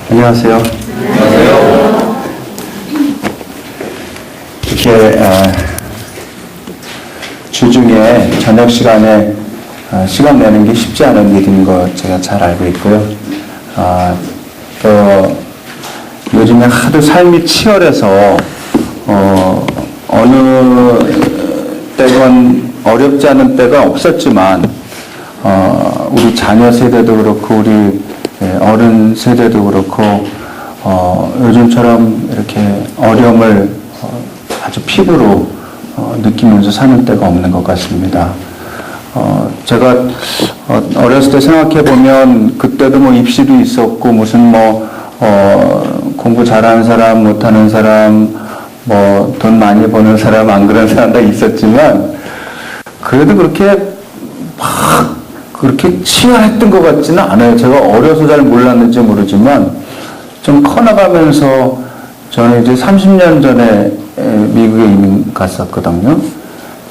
안녕하세요. 안녕하세요. 이렇게 주중에 저녁 시간에 시간 내는 게 쉽지 않은 일인 거 제가 잘 알고 있고요. 또 요즘에 하도 삶이 치열해서 어느 때건 어렵지 않은 때가 없었지만 우리 자녀 세대도 그렇고 우리 어른 세대도 그렇고 요즘처럼 이렇게 어려움을 아주 피부로 느끼면서 사는 때가 없는 것 같습니다. 제가 어렸을 때 생각해 보면 그때도 뭐 입시도 있었고 무슨 공부 잘하는 사람 못하는 사람 뭐 돈 많이 버는 사람 안 그런 사람 다 있었지만 그래도 그렇게 치열했던 것 같지는 않아요. 제가 어려서 잘 몰랐는지 모르지만 좀 커나가면서 저는 이제 30년 전에 미국에 이민 갔었거든요.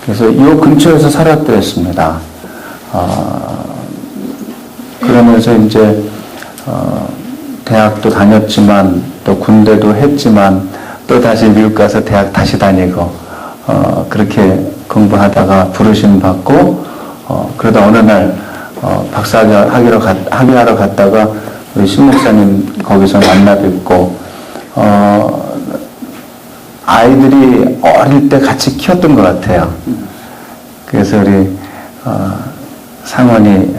그래서 이 근처에서 살았더랬습니다. 그러면서 이제 대학도 다녔지만 또 군대도 했지만 또 다시 미국 가서 대학 다시 다니고 그렇게 공부하다가 부르심 받고 그러다 어느 날 박사학위하러 갔다가 우리 신 목사님 거기서 만나 뵙고 아이들이 어릴 때 같이 키웠던 것 같아요. 그래서 우리 상원이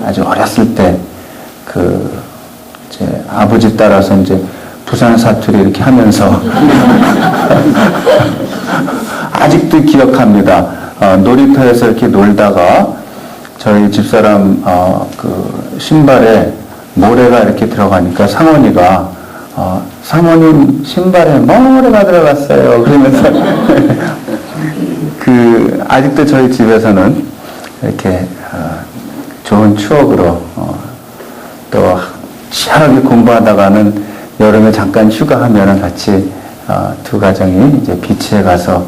아주 어렸을 때 이제 아버지 따라서 이제 부산 사투리 이렇게 하면서 아직도 기억합니다. 놀이터에서 이렇게 놀다가 저희 집사람 신발에 모래가 이렇게 들어가니까 상원이가 사모님 신발에 모래가 들어갔어요. 그러면서 아직도 저희 집에서는 이렇게 좋은 추억으로 또 치열하게 공부하다가는 여름에 잠깐 휴가하면은 같이 두 가정이 이제 비치에 가서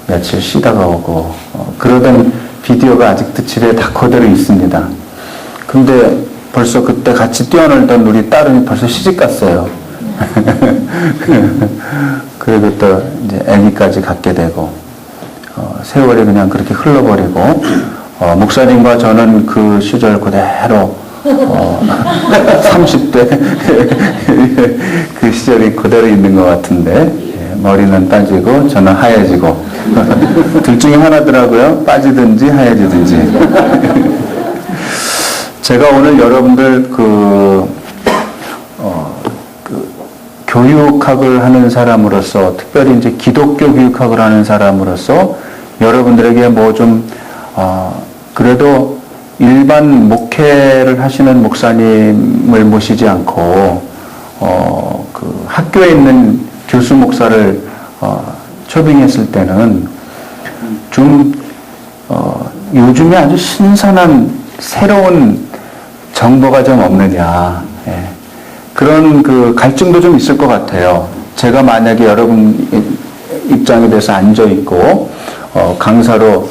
며칠 쉬다가 오고 그러던 비디오가 아직도 집에 다 그대로 있습니다. 근데 벌써 그때 같이 뛰어놀던 우리 딸은 벌써 시집 갔어요. 그리고 또 이제 아기까지 갖게 되고 세월이 그냥 그렇게 흘러버리고 목사님과 저는 그 시절 그대로 30대 그 시절이 그대로 있는 것 같은데 머리는 빠지고 저는 하얘지고 둘 중에 하나더라고요. 빠지든지 하얘지든지. 제가 오늘 여러분들 교육학을 하는 사람으로서 특별히 이제 기독교 교육학을 하는 사람으로서 여러분들에게 그래도 일반 목회를 하시는 목사님을 모시지 않고 학교에 있는 교수 목사를 초빙했을 때는 요즘에 아주 신선한 새로운 정보가 좀 없느냐. 그런 갈증도 좀 있을 것 같아요. 제가 만약에 여러분 입장에 대해서 앉아있고, 강사로,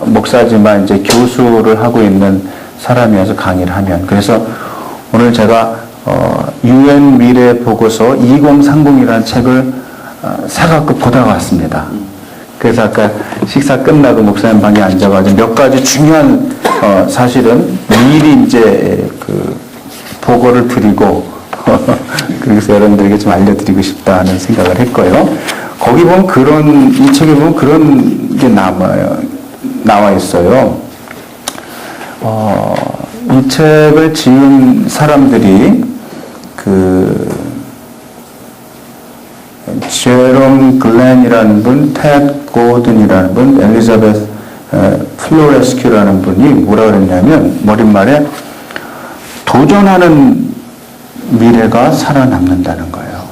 목사지만 이제 교수를 하고 있는 사람이어서 강의를 하면. 그래서 오늘 제가, UN 미래 보고서 2030이라는 책을 사갖고 보다가 왔습니다. 그래서 아까 식사 끝나고 목사님 방에 앉아가지고 몇 가지 중요한, 사실은 미리 이제 보고를 드리고 그래서 여러분들에게 좀 알려드리고 싶다는 생각을 했고요. 거기 보면 이 책에 보면 그런 게 나와 있어요. 이 책을 지은 사람들이 제롬 글렌이라는 분, 텟 고든이라는 분, 엘리자베스 플로레스큐라는 분이 뭐라 그랬냐면 머릿말에 도전하는 미래가 살아남는다는 거예요.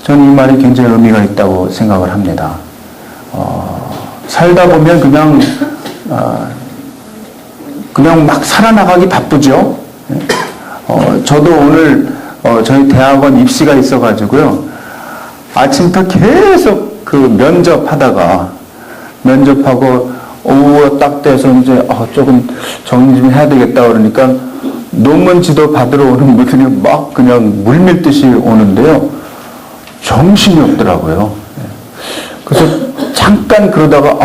저는 이 말이 굉장히 의미가 있다고 생각을 합니다. 살다 보면 그냥 막 살아나가기 바쁘죠. 저도 오늘 저희 대학원 입시가 있어가지고요. 아침부터 계속 면접하고 오후가 딱 돼서 이제 조금 정리 좀 해야 되겠다 그러니까 논문 지도 받으러 오는 분들이 막 그냥 물밀듯이 오는데요. 정신이 없더라고요. 그래서 잠깐 그러다가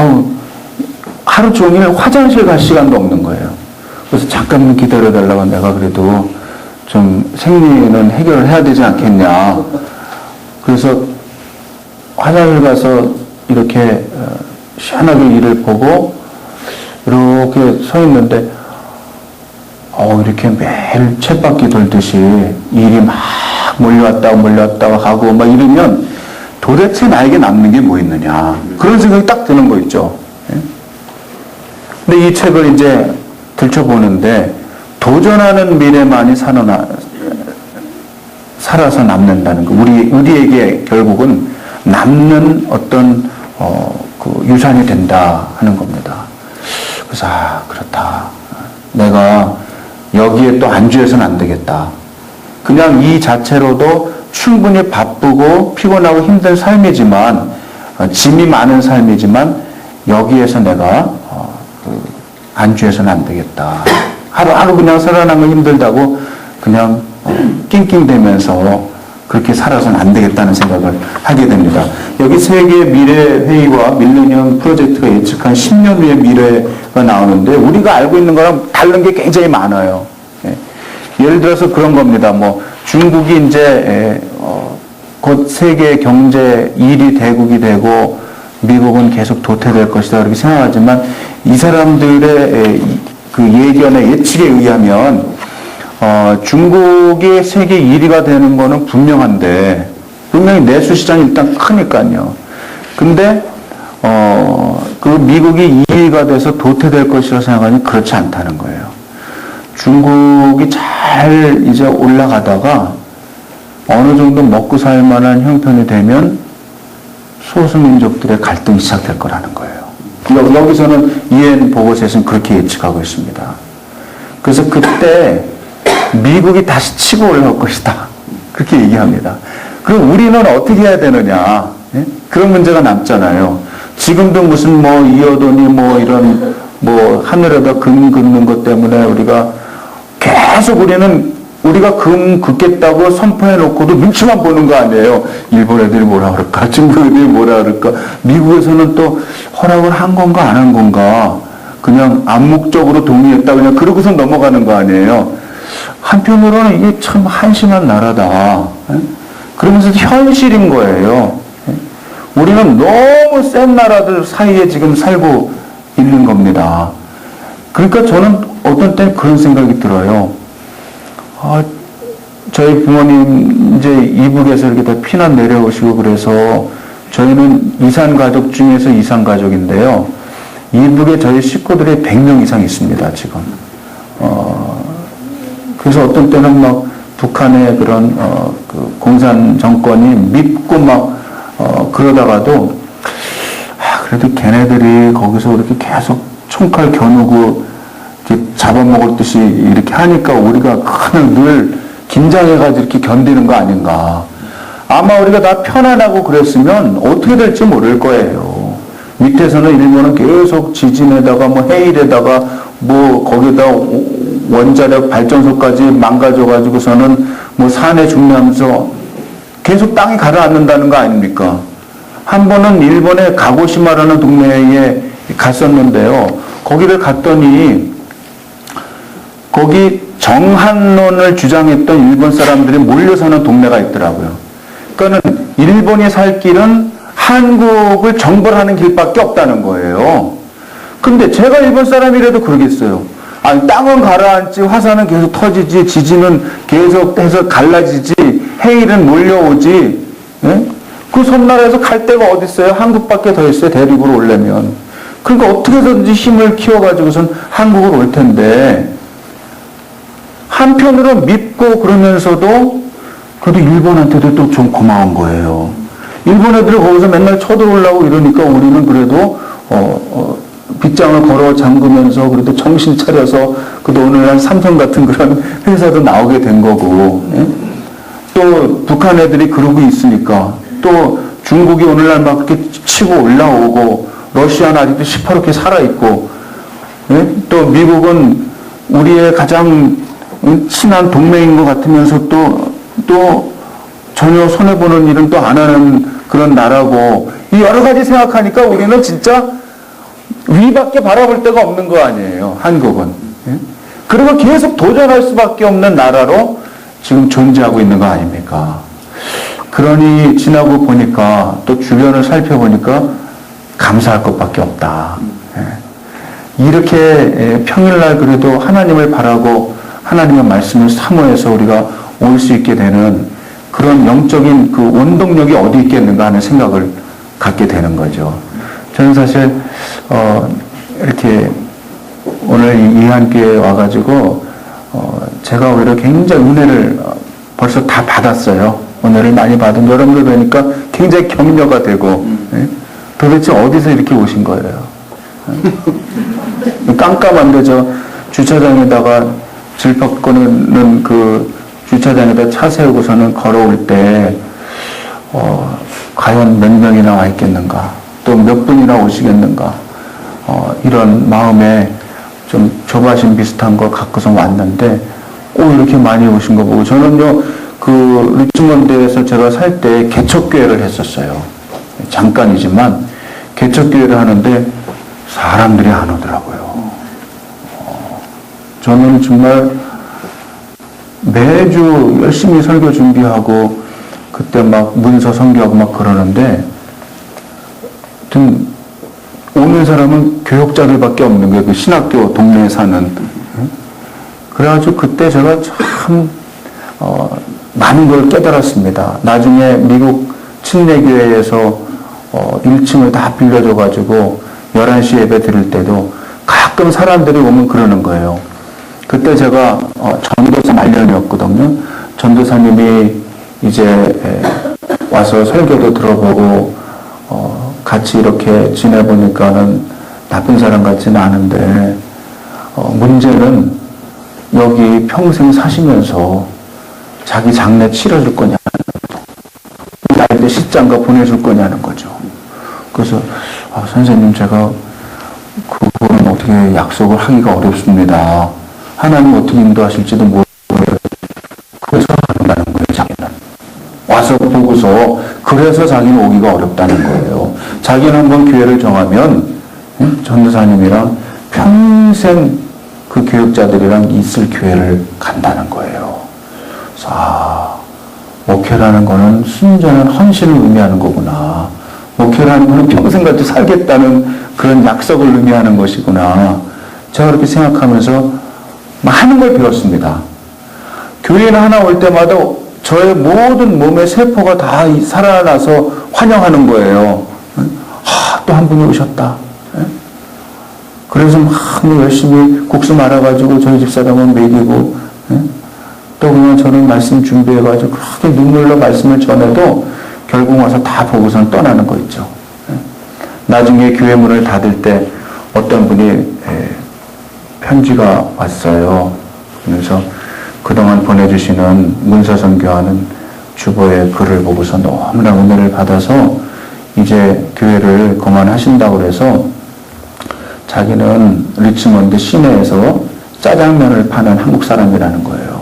하루 종일 화장실 갈 시간도 없는 거예요. 그래서 잠깐만 기다려달라고 내가 그래도 좀 생리는 해결을 해야 되지 않겠냐. 그래서 화장실 가서 이렇게 시원하게 일을 보고 이렇게 서 있는데 이렇게 매일 쳇바퀴 돌듯이 일이 막 몰려왔다가 가고 막 이러면 도대체 나에게 남는 게 뭐 있느냐. 그런 생각이 딱 드는 거 있죠. 근데 이 책을 이제 들춰보는데 도전하는 미래만이 살아서 남는다는 거. 우리에게 결국은 남는 어떤 그 유산이 된다 하는 겁니다. 그래서 그렇다. 내가 여기에 또 안주해서는 안 되겠다. 그냥 이 자체로도 충분히 바쁘고 피곤하고 힘든 삶이지만 짐이 많은 삶이지만 여기에서 내가 안주해서는 안 되겠다. 하루하루 그냥 살아남는 거 힘들다고 그냥 낑낑대면서 그렇게 살아서는 안 되겠다는 생각을 하게 됩니다. 여기 세계 미래회의와 밀레니엄 프로젝트가 예측한 10년 후의 미래가 나오는데 우리가 알고 있는 거랑 다른 게 굉장히 많아요. 예를 들어서 그런 겁니다. 중국이 이제 곧 세계 경제 1위 대국이 되고 미국은 계속 도태될 것이다 그렇게 생각하지만 이 사람들의 그 예견의 예측에 의하면 중국이 세계 1위가 되는 거는 분명한데 분명히 내수 시장이 일단 크니까요. 근데 그 미국이 2위가 돼서 도태될 것이라 생각하니 그렇지 않다는 거예요. 중국이 잘 이제 올라가다가 어느 정도 먹고 살 만한 형편이 되면 소수민족들의 갈등이 시작될 거라는 거예요. 여기서는 UN 보고서에서는 그렇게 예측하고 있습니다. 그래서 그때 미국이 다시 치고 올라올 것이다. 그렇게 얘기합니다. 그럼 우리는 어떻게 해야 되느냐. 예? 그런 문제가 남잖아요. 지금도 무슨 이어돈이 이런 하늘에다 금 긋는 것 때문에 우리가 계속 우리가 금 긋겠다고 선포해 놓고도 눈치만 보는 거 아니에요. 일본 애들이 뭐라 그럴까? 중국 애들이 뭐라 그럴까? 미국에서는 또 허락을 한 건가 안 한 건가? 그냥 암묵적으로 동의했다 그냥 그러고서 넘어가는 거 아니에요. 한편으로는 이게 참 한심한 나라다. 그러면서 현실인 거예요. 우리는 너무 센 나라들 사이에 지금 살고 있는 겁니다. 그러니까 저는 어떤 때는 그런 생각이 들어요. 저희 부모님 이제 이북에서 이렇게 다 피난 내려오시고 그래서 저희는 이산 가족 중에서 이산 가족인데요. 이북에 저희 식구들이 100명 이상 있습니다, 지금. 그래서 어떤 때는 북한의 그런 그 공산 정권이 밉고 그러다가도 그래도 걔네들이 거기서 이렇게 계속 총칼 겨누고 이렇게 잡아먹을 듯이 이렇게 하니까 우리가 그냥 늘 긴장해가지고 이렇게 견디는 거 아닌가. 아마 우리가 다 편안하고 그랬으면 어떻게 될지 모를 거예요. 밑에서는 일본은 계속 지진에다가 해일에다가 거기다 원자력 발전소까지 망가져가지고서는 산에 죽면서 계속 땅이 가라앉는다는 거 아닙니까? 한 번은 일본의 가고시마라는 동네에 갔었는데요. 거기를 갔더니 거기 정한론을 주장했던 일본 사람들이 몰려 사는 동네가 있더라고요. 그러니까는 일본이 살 길은 한국을 정벌하는 길밖에 없다는 거예요. 근데 제가 일본 사람이라도 그러겠어요. 아니, 땅은 가라앉지, 화산은 계속 터지지, 지진은 계속해서 갈라지지, 해일은 몰려오지. 예? 그 섬나라에서 갈 데가 어디 있어요? 한국밖에 더 있어요. 대륙으로 오려면. 그러니까 어떻게 해서든지 힘을 키워가지고선 한국으로 올 텐데 한편으로 밉고 그러면서도 그래도 일본한테도 또 좀 고마운 거예요. 일본 애들이 거기서 맨날 쳐들어오려고 이러니까 우리는 그래도 빗장을 걸어 잠그면서 그래도 정신 차려서 그래도 오늘날 삼성 같은 그런 회사도 나오게 된 거고, 예? 또 북한 애들이 그러고 있으니까 또 중국이 오늘날 막 그렇게 치고 올라오고 러시아는 아직도 시퍼렇게 살아있고, 예? 또 미국은 우리의 가장 친한 동맹인 것 같으면서 또 전혀 손해보는 일은 또 안 하는 그런 나라고, 이 여러 가지 생각하니까 우리는 진짜 위밖에 바라볼 데가 없는 거 아니에요, 한국은. 예? 그리고 계속 도전할 수밖에 없는 나라로 지금 존재하고 있는 거 아닙니까? 그러니 지나고 보니까, 또 주변을 살펴보니까 감사할 것밖에 없다. 예. 이렇게 평일날 그래도 하나님을 바라고 하나님의 말씀을 사모해서 우리가 올 수 있게 되는 그런 영적인 그 원동력이 어디 있겠는가 하는 생각을 갖게 되는 거죠. 저는 사실 이렇게 오늘 이 한교회에 와가지고 제가 오히려 굉장히 은혜를 벌써 다 받았어요. 은혜를 많이 받은 여러분들 뵈니까 굉장히 격려가 되고, 예? 도대체 어디서 이렇게 오신 거예요? 깜깜한데 저 주차장에다가 질퍽 거는 그 주차장에다 차 세우고서는 걸어올 때 과연 몇 명이나 와 있겠는가, 또 몇 분이나 오시겠는가, 이런 마음에 좀 조바심 비슷한 걸 갖고서 왔는데 이렇게 많이 오신 거 보고, 저는요 그 리치몬드에서 제가 살 때 개척교회를 했었어요. 잠깐이지만 개척교회를 하는데 사람들이 안 오더라고요. 저는 정말 매주 열심히 설교 준비하고 그때 막 문서 성교하고 막 그러는데 오는 사람은 교역자들밖에 없는 거예요. 그 신학교 동네에 사는. 그래가지고 그때 제가 참 많은 걸 깨달았습니다. 나중에 미국 침례교회에서 1층을 다 빌려줘가지고 11시 예배 드릴 때도 가끔 사람들이 오면 그러는 거예요. 그때 제가 전도사 말년이었거든요. 전도사님이 이제 와서 설교도 들어보고 같이 이렇게 지내보니까는 나쁜 사람 같지는 않은데 문제는 여기 평생 사시면서 자기 장례 치러줄 거냐는 거죠. 나한테 시장가 보내줄 거냐는 거죠. 그래서 선생님, 제가 그거는 어떻게 약속을 하기가 어렵습니다. 하나님 어떻게 인도하실지도 모르고요. 그래서 한다는 거예요. 자기는 와서 보고서 그래서 자기는 오기가 어렵다는 거예요. 자기는 한번 교회를 정하면 전도사님이랑 평생 그 교육자들이랑 있을 교회를 간다는 거예요. 그래서 목회라는 거는 순전한 헌신을 의미하는 거구나. 목회라는 거는 평생같이 살겠다는 그런 약속을 의미하는 것이구나. 제가 그렇게 생각하면서 많은 걸 배웠습니다. 교회는 하나 올 때마다 저의 모든 몸의 세포가 다 살아나서 환영하는 거예요. 또 한 분이 오셨다. 그래서 막 열심히 국수 말아가지고 저희 집사람은 먹이고, 또 그냥 저는 말씀 준비해가지고 그렇게 눈물로 말씀을 전해도 결국 와서 다 보고서는 떠나는 거 있죠. 나중에 교회 문을 닫을 때 어떤 분이 편지가 왔어요. 그래서 그동안 보내주시는 문서 선교하는 주보의 글을 보고서 너무나 은혜를 받아서 이제 교회를 그만하신다고 해서 자기는 리치몬드 시내에서 짜장면을 파는 한국 사람이라는 거예요.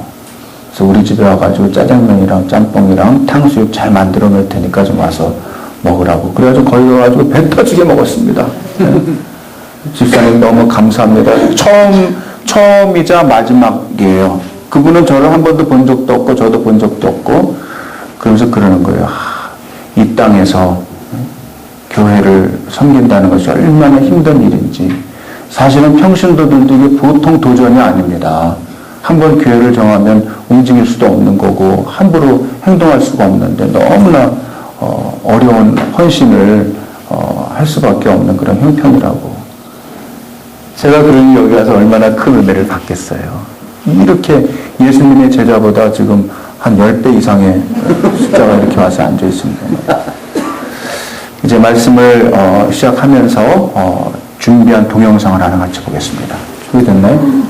그래서 우리 집에 와가지고 짜장면이랑 짬뽕이랑 탕수육 잘 만들어 놓을 테니까 좀 와서 먹으라고. 그래가지고 거기 가가지고 배 터지게 먹었습니다. 집사님 너무 감사합니다. 처음이자 마지막이에요. 그분은 저를 한 번도 본 적도 없고 저도 본 적도 없고, 그러면서 그러는 거예요. 이 땅에서 교회를 섬긴다는 것이 얼마나 힘든 일인지. 사실은 평신도들도 이게 보통 도전이 아닙니다. 한번 교회를 정하면 움직일 수도 없는 거고 함부로 행동할 수가 없는데 너무나 어려운 헌신을 할 수밖에 없는 그런 형편이라고. 제가 그러니 여기 와서 얼마나 큰 은혜를 받겠어요. 이렇게 예수님의 제자보다 지금 한 10배 이상의 숫자가 이렇게 와서 앉아 있습니다. 이제 말씀을 시작하면서 준비한 동영상을 하나 같이 보겠습니다. 준비됐나요?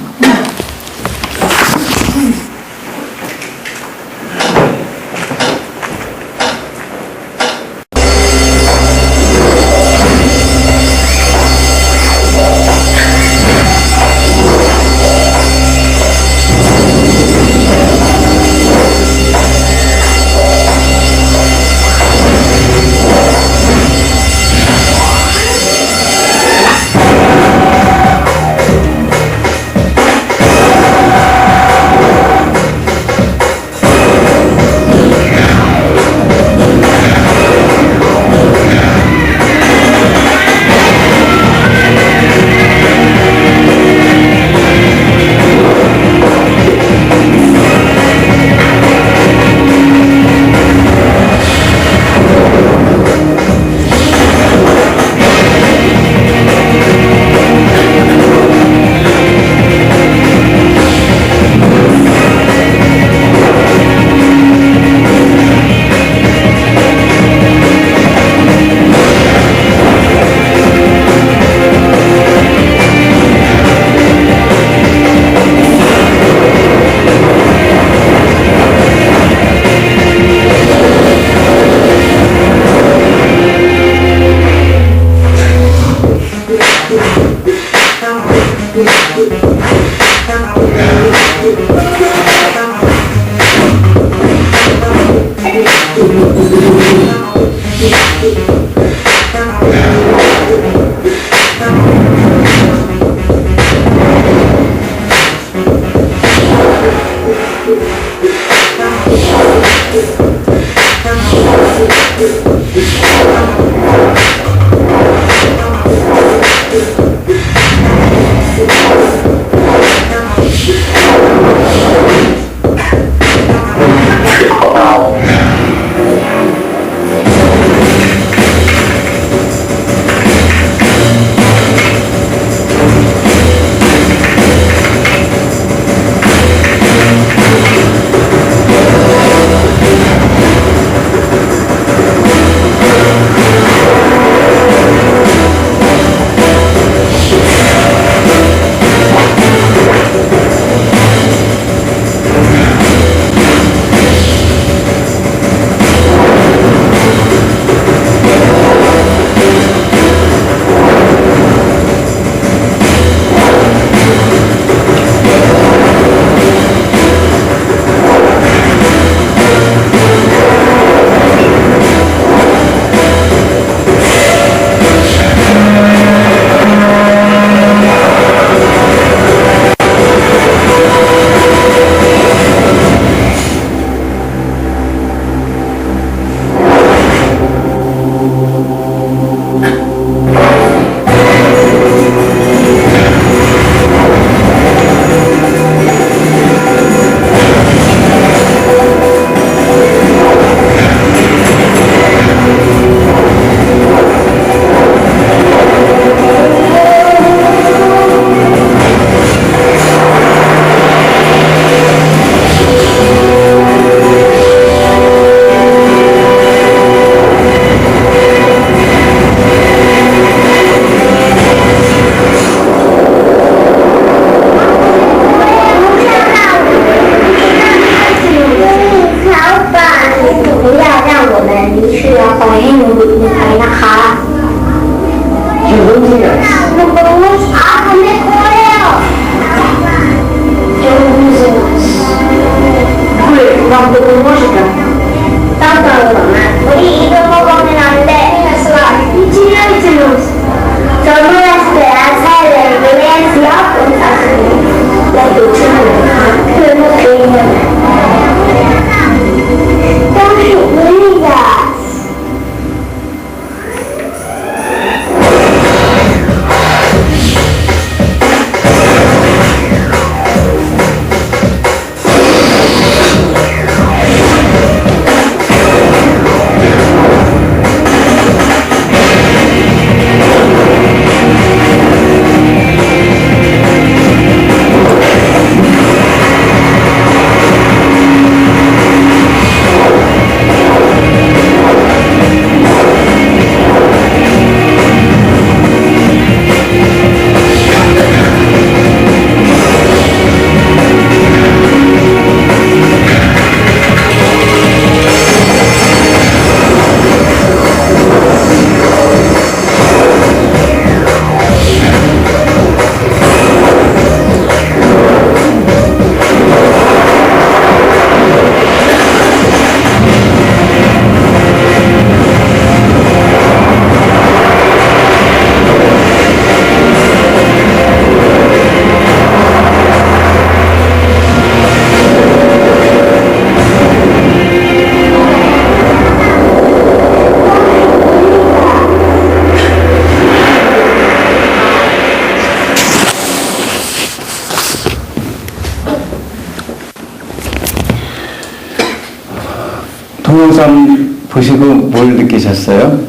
동영상 보시고 뭘 느끼셨어요?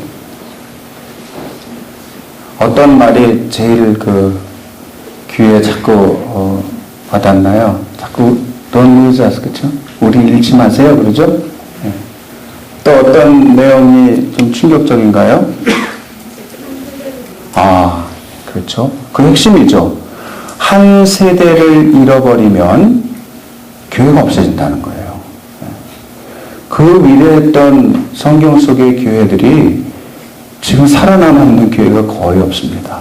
어떤 말이 제일 귀에 자꾸 와닿나요? 자꾸 Don't lose us, 그쵸? 우리 잃지 마세요, 그러죠? 네. 또 어떤 내용이 좀 충격적인가요? 그렇죠. 그 핵심이죠. 한 세대를 잃어버리면 교회가 없어진다는 거예요. 그 위대했던 성경 속의 교회들이 지금 살아남는 교회가 거의 없습니다.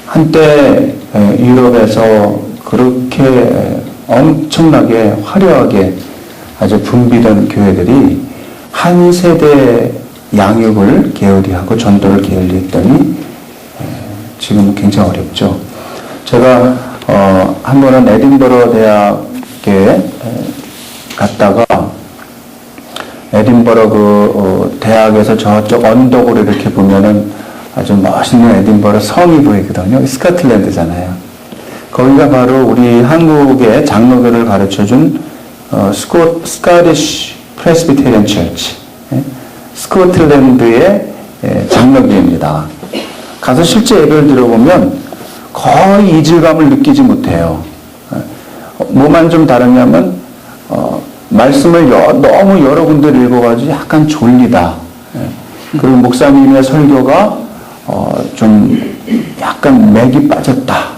한때 유럽에서 그렇게 엄청나게 화려하게 아주 붐비던 교회들이 한 세대 양육을 게을리하고 전도를 게을리했더니 지금은 굉장히 어렵죠. 제가 한 번은 에딘버러 대학에 갔다가 에딘버러 대학에서 저쪽 언덕으로 이렇게 보면은 아주 멋있는 에딘버러 성이 보이거든요. 스코틀랜드잖아요. 거기가 바로 우리 한국의 장로교를 가르쳐준 스코티시 프레스비테리안 처치, 스코틀랜드의 장로교입니다. 가서 실제 예배를 들어보면 거의 이질감을 느끼지 못해요. 뭐만 좀 다르냐면 말씀을 너무 여러 군데를 읽어가지고 약간 졸리다. 그리고 목사님의 설교가 좀 약간 맥이 빠졌다.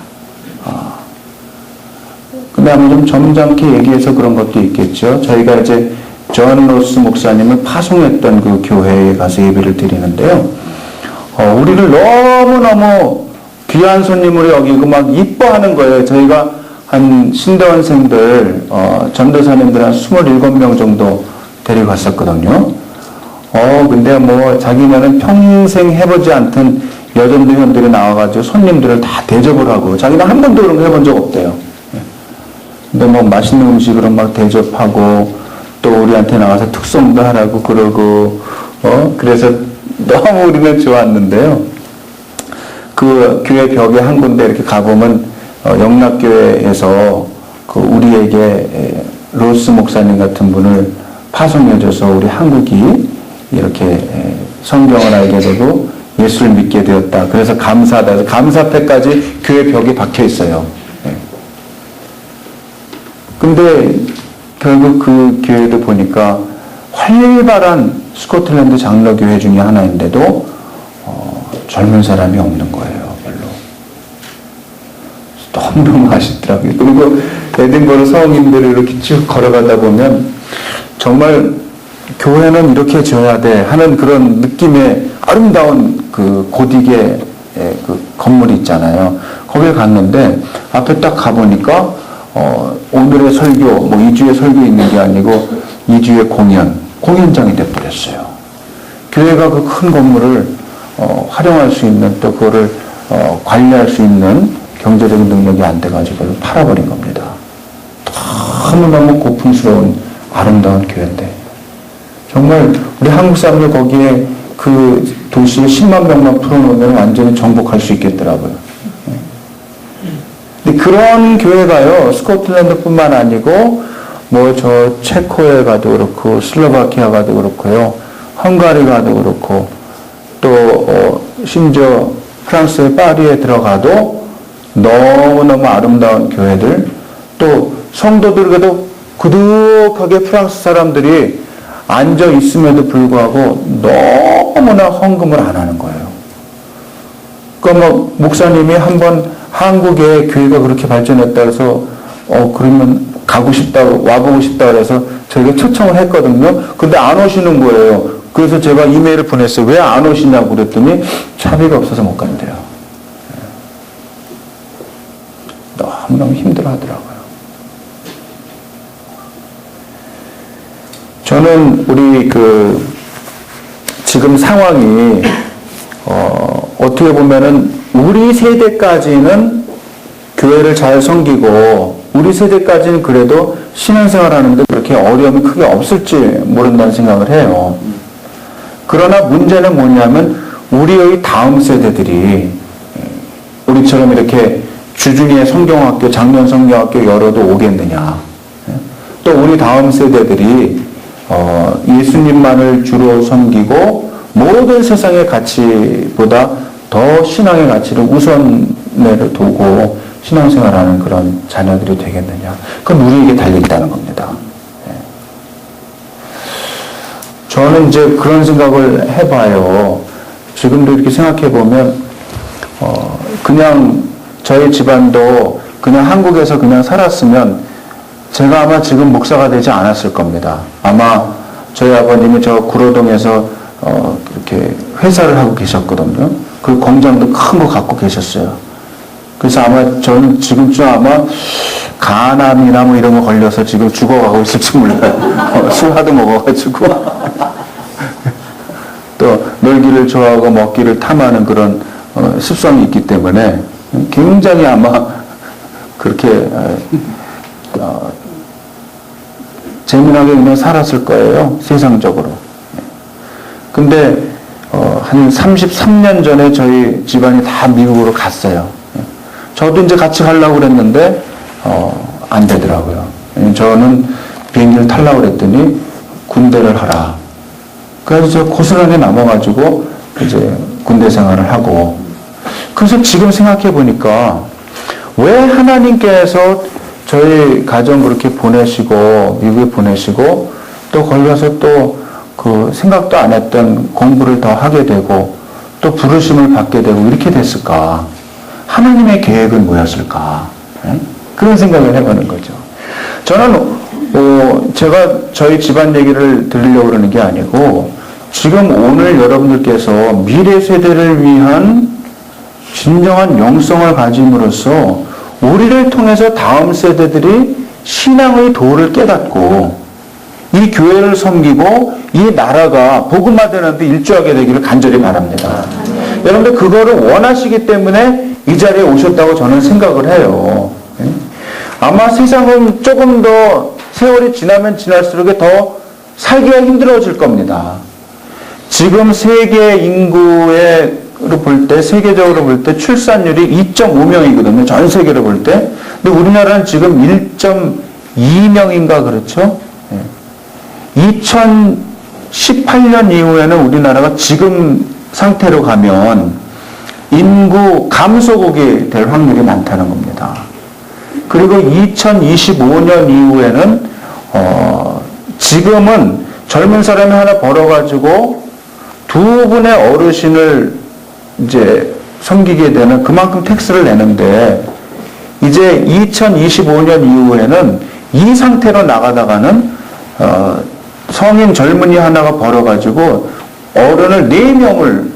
근데 아마 좀 점잖게 얘기해서 그런 것도 있겠죠. 저희가 이제 존 로스 목사님을 파송했던 그 교회에 가서 예배를 드리는데요. 우리를 너무너무 귀한 손님으로 여기고 막 이뻐하는 거예요. 저희가 한 신대원생들, 전도사님들 한 27명 정도 데리고 갔었거든요. 근데 뭐 자기네는 평생 해보지 않던 여전도 현들이 나와가지고 손님들을 다 대접을 하고 자기는 한 번도 그런 거 해본 적 없대요. 근데 뭐 맛있는 음식으로 막 대접하고 또 우리한테 나와서 특송도 하라고 그러고 그래서 너무 우리는 좋았는데요. 그 교회 벽에 한 군데 이렇게 가보면 영락교회에서 그 우리에게 로스 목사님 같은 분을 파송해줘서 우리 한국이 이렇게 성경을 알게 되고 예수를 믿게 되었다. 그래서 감사하다. 그래서 감사패까지 교회 벽에 박혀 있어요. 근데 결국 그 교회도 보니까 활발한 스코틀랜드 장로교회 중에 하나인데도 젊은 사람이 없는 거예요. 별로. 너무너무 아쉽더라고요. 그리고 에딘버러 성인들을 이렇게 쭉 걸어가다 보면 정말 교회는 이렇게 지어야 돼 하는 그런 느낌의 아름다운 그 고딕의 그 건물이 있잖아요. 거기에 갔는데 앞에 딱 가보니까 오늘의 설교, 뭐 2주의 설교 있는 게 아니고 2주의 공연장이 돼버렸어요. 교회가 그 큰 건물을 활용할 수 있는 또 그거를 관리할 수 있는 경제적인 능력이 안 돼가지고 팔아버린 겁니다. 너무너무 고풍스러운 아름다운 교회인데 정말 우리 한국 사람들 거기에 그 도시에 10만 명만 풀어놓으면 완전히 정복할 수 있겠더라고요. 근데 그런 교회가요, 스코틀랜드뿐만 아니고 뭐 저 체코에 가도 그렇고 슬로바키아 가도 그렇고요, 헝가리 가도 그렇고 또 심지어 프랑스의 파리에 들어가도 너무너무 아름다운 교회들, 또 성도들에게도 그득하게 프랑스 사람들이 앉아 있음에도 불구하고 너무나 헌금을 안 하는 거예요. 그러니까 뭐 목사님이 한번 한국의 교회가 그렇게 발전했다 해서 그러면 가고 싶다, 와보고 싶다 그래서 저희가 초청을 했거든요. 근데 안 오시는 거예요. 그래서 제가 이메일을 보냈어요. 왜 안 오시냐고 그랬더니 차비가 없어서 못 간대요. 너무너무 힘들어 하더라고요. 저는 우리 지금 상황이 어떻게 보면은 우리 세대까지는 교회를 잘 섬기고 우리 세대까지는 그래도 신앙생활 하는데 그렇게 어려움이 크게 없을지 모른다는 생각을 해요. 그러나 문제는 뭐냐면 우리의 다음 세대들이 우리처럼 이렇게 주중에 성경학교, 작년 성경학교 열어도 오겠느냐. 또 우리 다음 세대들이 예수님만을 주로 섬기고 모든 세상의 가치보다 더 신앙의 가치를 우선을 두고 신앙생활하는 그런 자녀들이 되겠느냐. 그건 우리에게 달려있다는 겁니다. 저는 이제 그런 생각을 해봐요. 지금도 이렇게 생각해보면, 그냥 저희 집안도 그냥 한국에서 그냥 살았으면 제가 아마 지금 목사가 되지 않았을 겁니다. 아마 저희 아버님이 저 구로동에서 이렇게 회사를 하고 계셨거든요. 그 공장도 큰 거 갖고 계셨어요. 그래서 아마 저는 지금쯤 아마 간암이나 뭐 이런 거 걸려서 지금 죽어가고 있을지 몰라요. 술 하도 먹어가지고. 또 놀기를 좋아하고 먹기를 탐하는 그런 습성이 있기 때문에 굉장히 아마 그렇게 재미나게 그냥 살았을 거예요. 세상적으로. 근데 한 33년 전에 저희 집안이 다 미국으로 갔어요. 저도 이제 같이 가려고 그랬는데 안 되더라고요. 저는 비행기를 타려고 그랬더니 군대를 하라. 그래서 제가 고스란히 남아가지고 이제 군대 생활을 하고, 그래서 지금 생각해 보니까 왜 하나님께서 저희 가정 그렇게 보내시고 미국에 보내시고 또 거기 가서 또 그 생각도 안 했던 공부를 더 하게 되고 또 부르심을 받게 되고 이렇게 됐을까? 하나님의 계획은 뭐였을까? 그런 생각을 해보는 거죠. 저는 제가 저희 집안 얘기를 들으려고 그러는 게 아니고 지금 오늘 여러분들께서 미래 세대를 위한 진정한 영성을 가짐으로써 우리를 통해서 다음 세대들이 신앙의 도를 깨닫고 이 교회를 섬기고 이 나라가 복음화되는 데 일조하게 되기를 간절히 바랍니다. 여러분들 그거를 원하시기 때문에 이 자리에 오셨다고 저는 생각을 해요. 아마 세상은 조금 더 세월이 지나면 지날수록 더 살기가 힘들어질 겁니다. 지금 세계 인구로 볼 때, 세계적으로 볼 때 출산율이 2.5명이거든요. 전 세계로 볼 때. 근데 우리나라는 지금 1.2명인가 그렇죠? 2018년 이후에는 우리나라가 지금 상태로 가면 인구 감소국이 될 확률이 많다는 겁니다. 그리고 2025년 이후에는 지금은 젊은 사람이 하나 벌어가지고 두 분의 어르신을 이제 섬기게 되는 그만큼 텍스를 내는데 이제 2025년 이후에는 이 상태로 나가다가는 성인 젊은이 하나가 벌어가지고 어른을 4명을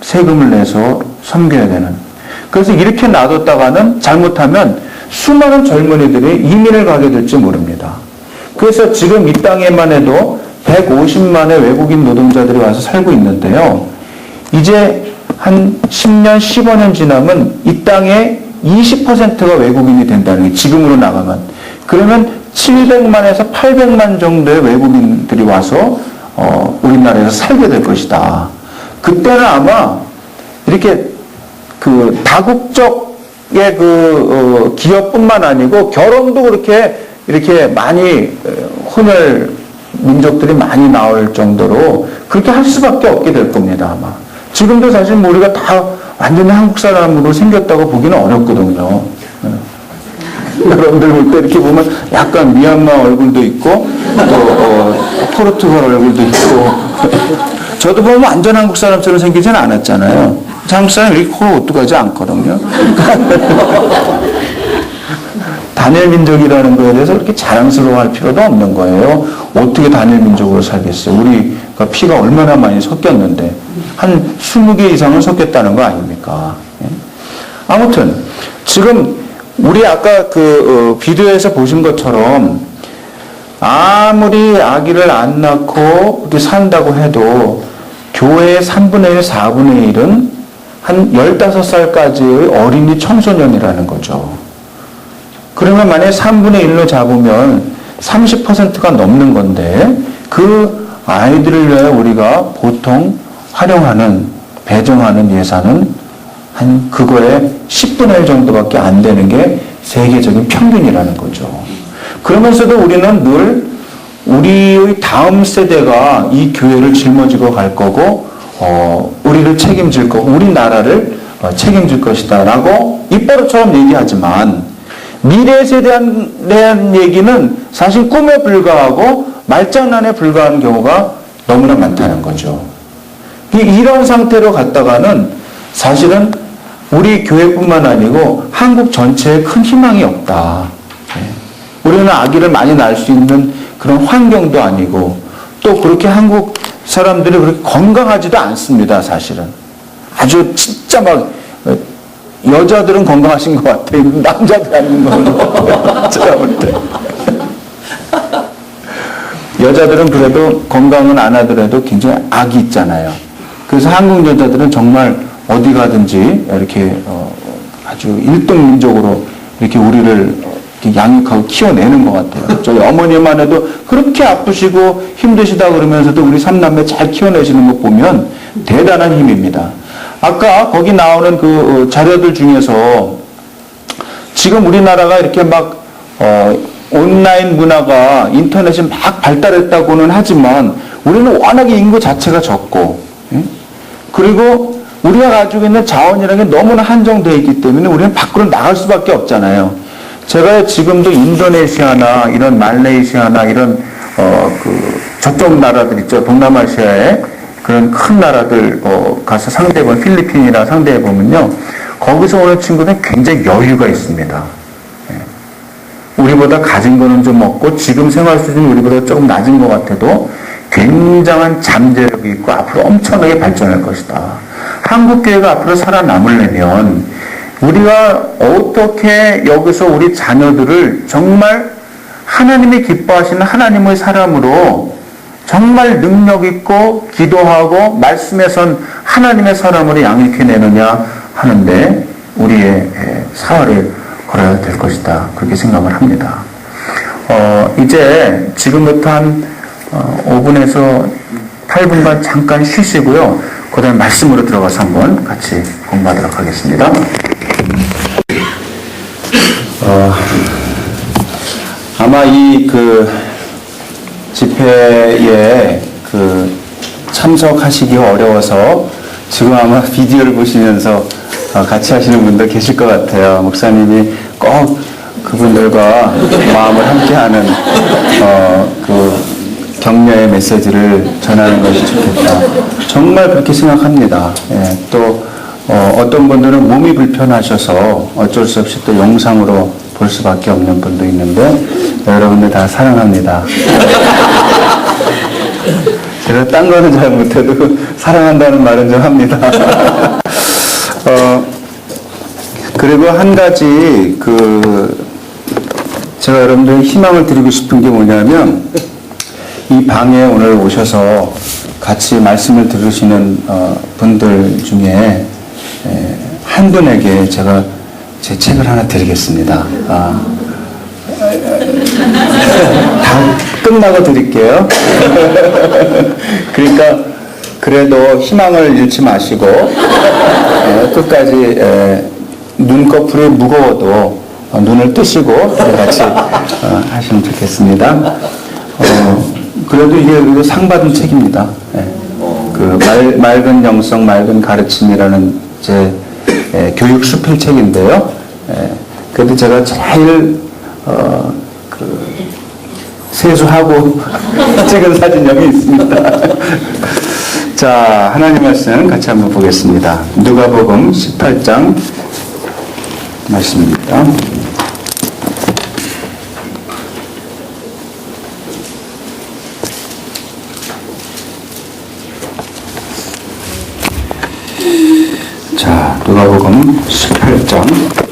세금을 내서 섬겨야 되는. 그래서 이렇게 놔뒀다가는 잘못하면 수많은 젊은이들이 이민을 가게 될지 모릅니다. 그래서 지금 이 땅에만 해도 150만의 외국인 노동자들이 와서 살고 있는데요. 이제 한 10년, 15년 지나면 이 땅에 20%가 외국인이 된다는 게 지금으로 나가면. 그러면 700만에서 800만 정도의 외국인들이 와서 우리나라에서 살게 될 것이다. 그때는 아마 이렇게 그 다국적의 그 기업뿐만 아니고 결혼도 그렇게 이렇게 많이 혼혈 민족들이 많이 나올 정도로 그렇게 할 수밖에 없게 될 겁니다. 아마 지금도 사실 우리가 다 완전히 한국 사람으로 생겼다고 보기는 어렵거든요. 여러분들 볼 때 이렇게 보면 약간 미얀마 얼굴도 있고 또 포르투갈 얼굴도 있고 저도 보면 완전 한국 사람처럼 생기지는 않았잖아요. 한국 사람이 이렇게 코가 오뚝하지 않거든요. 단일 민족이라는 거에 대해서 그렇게 자랑스러워할 필요도 없는 거예요. 어떻게 단일 민족으로 살겠어요? 우리가 피가 얼마나 많이 섞였는데 한 20개 이상은 섞였다는 거 아닙니까? 아무튼 지금 우리 아까 그 비디오에서 보신 것처럼 아무리 아기를 안 낳고 이렇게 산다고 해도 교회의 3분의 1, 4분의 1은 한 15살까지의 어린이 청소년이라는 거죠. 그러면 만약에 3분의 1로 잡으면 30%가 넘는 건데 그 아이들을 위해 우리가 보통 활용하는, 배정하는 예산은 한 그거의 10분의 1 정도밖에 안 되는 게 세계적인 평균이라는 거죠. 그러면서도 우리는 늘 우리의 다음 세대가 이 교회를 짊어지고 갈 거고, 우리를 책임질 거고, 우리나라를 책임질 것이다 라고 입버릇처럼 얘기하지만, 미래 세대에 대한 얘기는 사실 꿈에 불과하고 말장난에 불과한 경우가 너무나 많다는 거죠. 이런 상태로 갔다가는 사실은 우리 교회뿐만 아니고 한국 전체에 큰 희망이 없다. 우리는 아기를 많이 낳을 수 있는 그런 환경도 아니고, 또 그렇게 한국 사람들이 그렇게 건강하지도 않습니다, 사실은. 아주 진짜 막, 여자들은 건강하신 것 같아요. 남자들 아닌 걸로. 제가 볼 때. 여자들은 그래도 건강은 안 하더라도 굉장히 악이 있잖아요. 그래서 한국 여자들은 정말 어디 가든지 이렇게 아주 일등민족으로 이렇게 우리를 이렇게 양육하고 키워내는 것 같아요. 저희 어머니만 해도 그렇게 아프시고 힘드시다 그러면서도 우리 삼남매 잘 키워내시는 거 보면 대단한 힘입니다. 아까 거기 나오는 그 자료들 중에서 지금 우리나라가 이렇게 막 온라인 문화가 인터넷이 막 발달했다고는 하지만 우리는 워낙에 인구 자체가 적고, 그리고 우리가 가지고 있는 자원이라는 게 너무나 한정되어 있기 때문에 우리는 밖으로 나갈 수밖에 없잖아요. 제가 지금도 인도네시아나 이런 말레이시아나 이런 저쪽 나라들 있죠. 동남아시아의 그런 큰 나라들 가서 상대해보면 필리핀이나 상대해보면요, 거기서 오는 친구들은 굉장히 여유가 있습니다. 우리보다 가진 거는 좀 없고 지금 생활 수준이 우리보다 조금 낮은 것 같아도 굉장한 잠재력이 있고 앞으로 엄청나게 발전할 것이다. 한국교회가 앞으로 살아남으려면 우리가 어떻게 여기서 우리 자녀들을 정말 하나님이 기뻐하시는 하나님의 사람으로 정말 능력 있고 기도하고 말씀에 선 하나님의 사람으로 양육해내느냐 하는데 우리의 사활을 걸어야 될 것이다. 그렇게 생각을 합니다. 이제 지금부터 한 5분에서 8분간 잠깐 쉬시고요. 그 다음에 말씀으로 들어가서 한번 같이 공부하도록 하겠습니다. 아마 이 집회에 참석하시기 어려워서 지금 아마 비디오를 보시면서 같이 하시는 분들 계실 것 같아요. 목사님이 꼭 그분들과 마음을 함께하는 격려의 메시지를 전하는 것이 좋겠다. 정말 그렇게 생각합니다. 예, 또 어떤 분들은 몸이 불편하셔서 어쩔 수 없이 또 영상으로 볼 수밖에 없는 분도 있는데 여러분들 다 사랑합니다. 제가 딴 거는 잘 못해도 사랑한다는 말은 좀 합니다. 그리고 한 가지 제가 여러분들 희망을 드리고 싶은 게 뭐냐면 이 방에 오늘 오셔서 같이 말씀을 들으시는 분들 중에 한 분에게 제가 제 책을 하나 드리겠습니다. 다 끝나고 드릴게요. 그러니까 그래도 희망을 잃지 마시고 끝까지 눈꺼풀이 무거워도 눈을 뜨시고 같이 하시면 좋겠습니다. 그래도 이게 상 받은 책입니다. 맑은 영성, 맑은 가르침이라는 제 교육 수필책인데요. 그래도 제가 제일 세수하고 찍은 사진 여기 있습니다. 자, 하나님 말씀 같이 한번 보겠습니다. 누가복음 18장 말씀입니다. 자, 누가복음 18장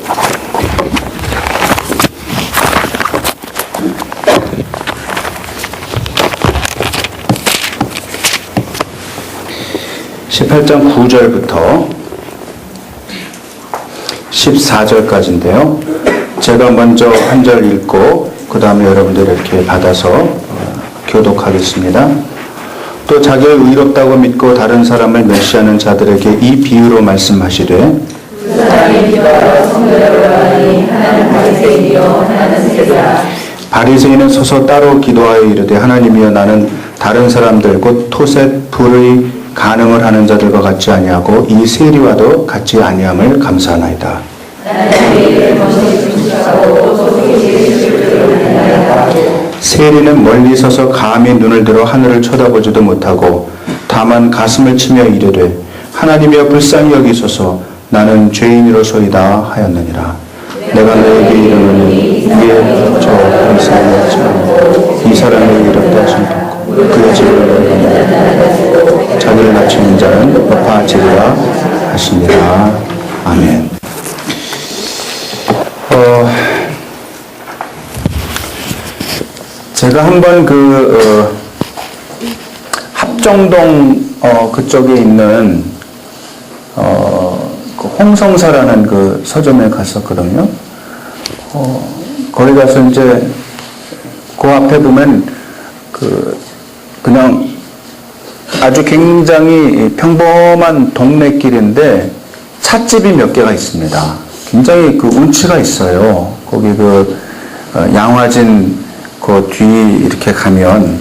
18장 9절부터 14절까지인데요. 제가 먼저 한 절 읽고 그 다음에 여러분들 이렇게 받아서 교독하겠습니다. 또 자기를 의롭다고 믿고 다른 사람을 멸시하는 자들에게 이 비유로 말씀하시되 바리새인은 서서 따로 기도하여 이르되 하나님이여 나는 다른 사람들 곧 토셋 불의 간음을 하는 자들과 같지 아니하고 이 세리와도 같지 아니함을 감사하나이다. 세리는 멀리 서서 감히 눈을 들어 하늘을 쳐다보지도 못하고 다만 가슴을 치며 이르되 하나님이여 불쌍히 여기소서 나는 죄인이로소이다 하였느니라. 내가 너에게 이르노니 이에 저 불쌍히 이 사람의 이름도 하신다고 그의 집을 자기를 낮추는 자는 높아지리라 하시니라. 아멘. 제가 한번 합정동 그쪽에 있는 그 홍성사라는 그 서점에 갔었거든요. 거기 가서 이제 그 앞에 보면 그냥 아주 굉장히 평범한 동네길인데 찻집이 몇 개가 있습니다. 굉장히 그 운치가 있어요. 거기 양화진 그 뒤 이렇게 가면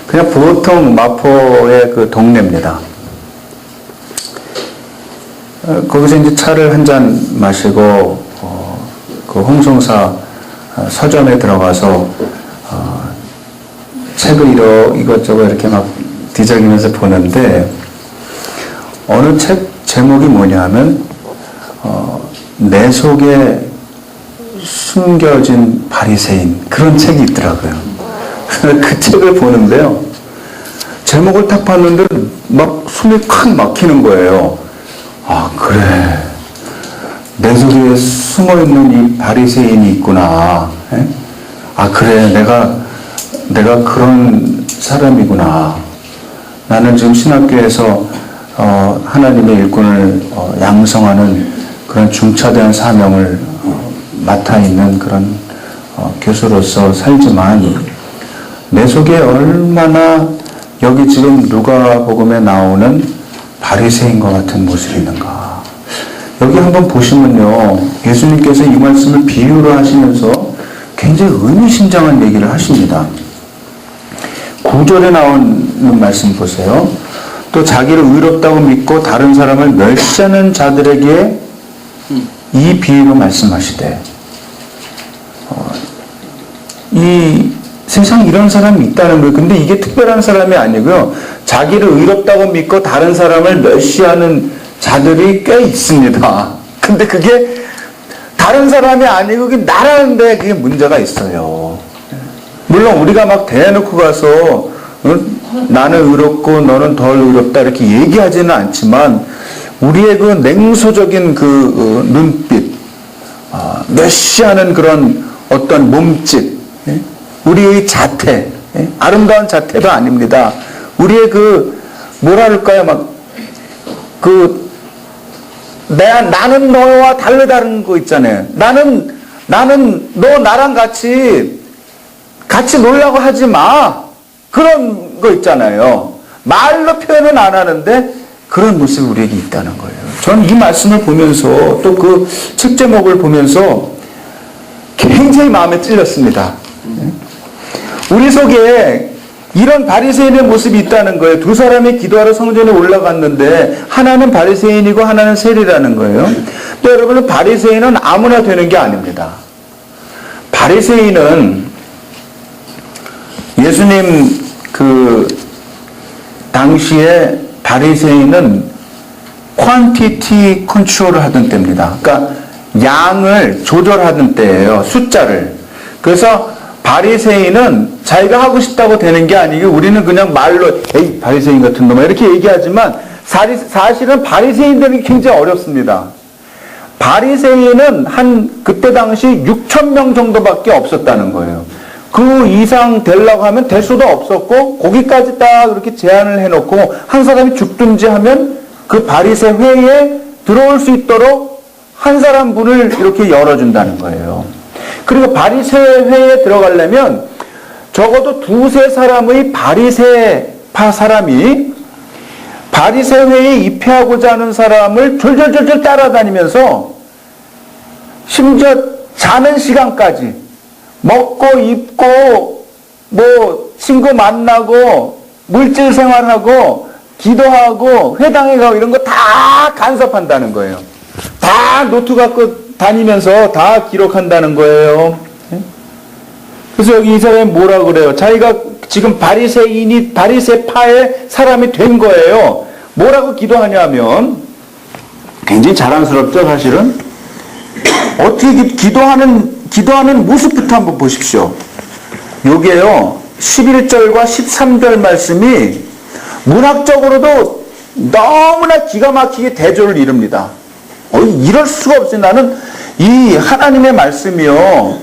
그냥 보통 마포의 그 동네입니다. 거기서 이제 차를 한 잔 마시고 그 홍성사 서점에 들어가서 책을 이것저것 이렇게 막 뒤적이면서 보는데 어느 책 제목이 뭐냐면 내 속에 숨겨진 바리새인 그런 책이 있더라고요. 그 책을 보는데요. 제목을 딱 봤는데 막 숨이 콱 막히는 거예요. 아 그래 내 속에 숨어있는 이 바리새인이 있구나. 에? 아 그래 내가 그런 사람이구나. 나는 지금 신학교에서 하나님의 일꾼을 양성하는 그런 중차대한 사명을 맡아 있는 그런 교수로서 살지만 내 속에 얼마나 여기 지금 누가복음에 나오는 바리새인과 같은 모습이 있는가. 여기 한번 보시면요. 예수님께서 이 말씀을 비유로 하시면서 굉장히 의미심장한 얘기를 하십니다. 9절에 나오는 말씀 보세요. 또 자기를 의롭다고 믿고 다른 사람을 멸시하는 자들에게 이 비유로 말씀하시되 이 세상에 이런 사람이 있다는 거예요. 근데 이게 특별한 사람이 아니고요. 자기를 의롭다고 믿고 다른 사람을 멸시하는 자들이 꽤 있습니다. 근데 그게 다른 사람이 아니고 그게 나라는데 그게 문제가 있어요. 물론 우리가 막 대놓고 가서 나는 의롭고 너는 덜 의롭다 이렇게 얘기하지는 않지만 우리의 그 냉소적인 그 눈빛, 멸시하는 그런 어떤 몸짓, 우리의 자태, 아름다운 자태도 아닙니다. 우리의 뭐랄까요, 나는 너와 다른 거 있잖아요. 나는 너 나랑 같이 놀라고 하지 마. 그런 거 있잖아요. 말로 표현은 안 하는데 그런 모습이 우리에게 있다는 거예요. 저는 이 말씀을 보면서 또 그 책 제목을 보면서 굉장히 마음에 찔렸습니다. 우리 속에 이런 바리새인의 모습이 있다는 거예요. 두 사람이 기도하러 성전에 올라갔는데 하나는 바리새인이고 하나는 세리라는 거예요. 또 여러분 바리새인은 아무나 되는 게 아닙니다. 바리새인은 예수님 당시에 바리새인은 퀀티티 컨트롤을 하던 때입니다. 그러니까 양을 조절하던 때예요. 숫자를. 그래서 바리새인은 자기가 하고 싶다고 되는 게 아니고 우리는 그냥 말로 에이 바리새인 같은 놈아 이렇게 얘기하지만 사실은 바리새인 되는 게 굉장히 어렵습니다. 바리새인은 그때 당시 6,000명 정도밖에 없었다는 거예요. 그 이상 되려고 하면 될 수도 없었고 거기까지 딱 이렇게 제한을 해놓고 한 사람이 죽든지 하면 그 바리새 회에 들어올 수 있도록 한 사람 문을 이렇게 열어준다는 거예요. 그리고 바리새 회에 들어가려면 적어도 2-3사람의 바리새파 사람이 바리새 회에 입회하고자 하는 사람을 졸졸졸졸 따라다니면서 심지어 자는 시간까지 먹고 입고 뭐 친구 만나고 물질 생활하고 기도하고 회당에 가고 이런 거 다 간섭한다는 거예요. 다 노트 갖고 다니면서 다 기록한다는 거예요. 그래서 여기 이 사람이 뭐라 그래요? 자기가 지금 바리새파의 사람이 된 거예요. 뭐라고 기도하냐면 굉장히 자랑스럽죠, 사실은. 어떻게 기도하는 모습부터 한번 보십시오. 요게요, 11절과 13절 말씀이 문학적으로도 너무나 기가 막히게 대조를 이룹니다. 이럴 수가 없어요. 나는 이 하나님의 말씀이요,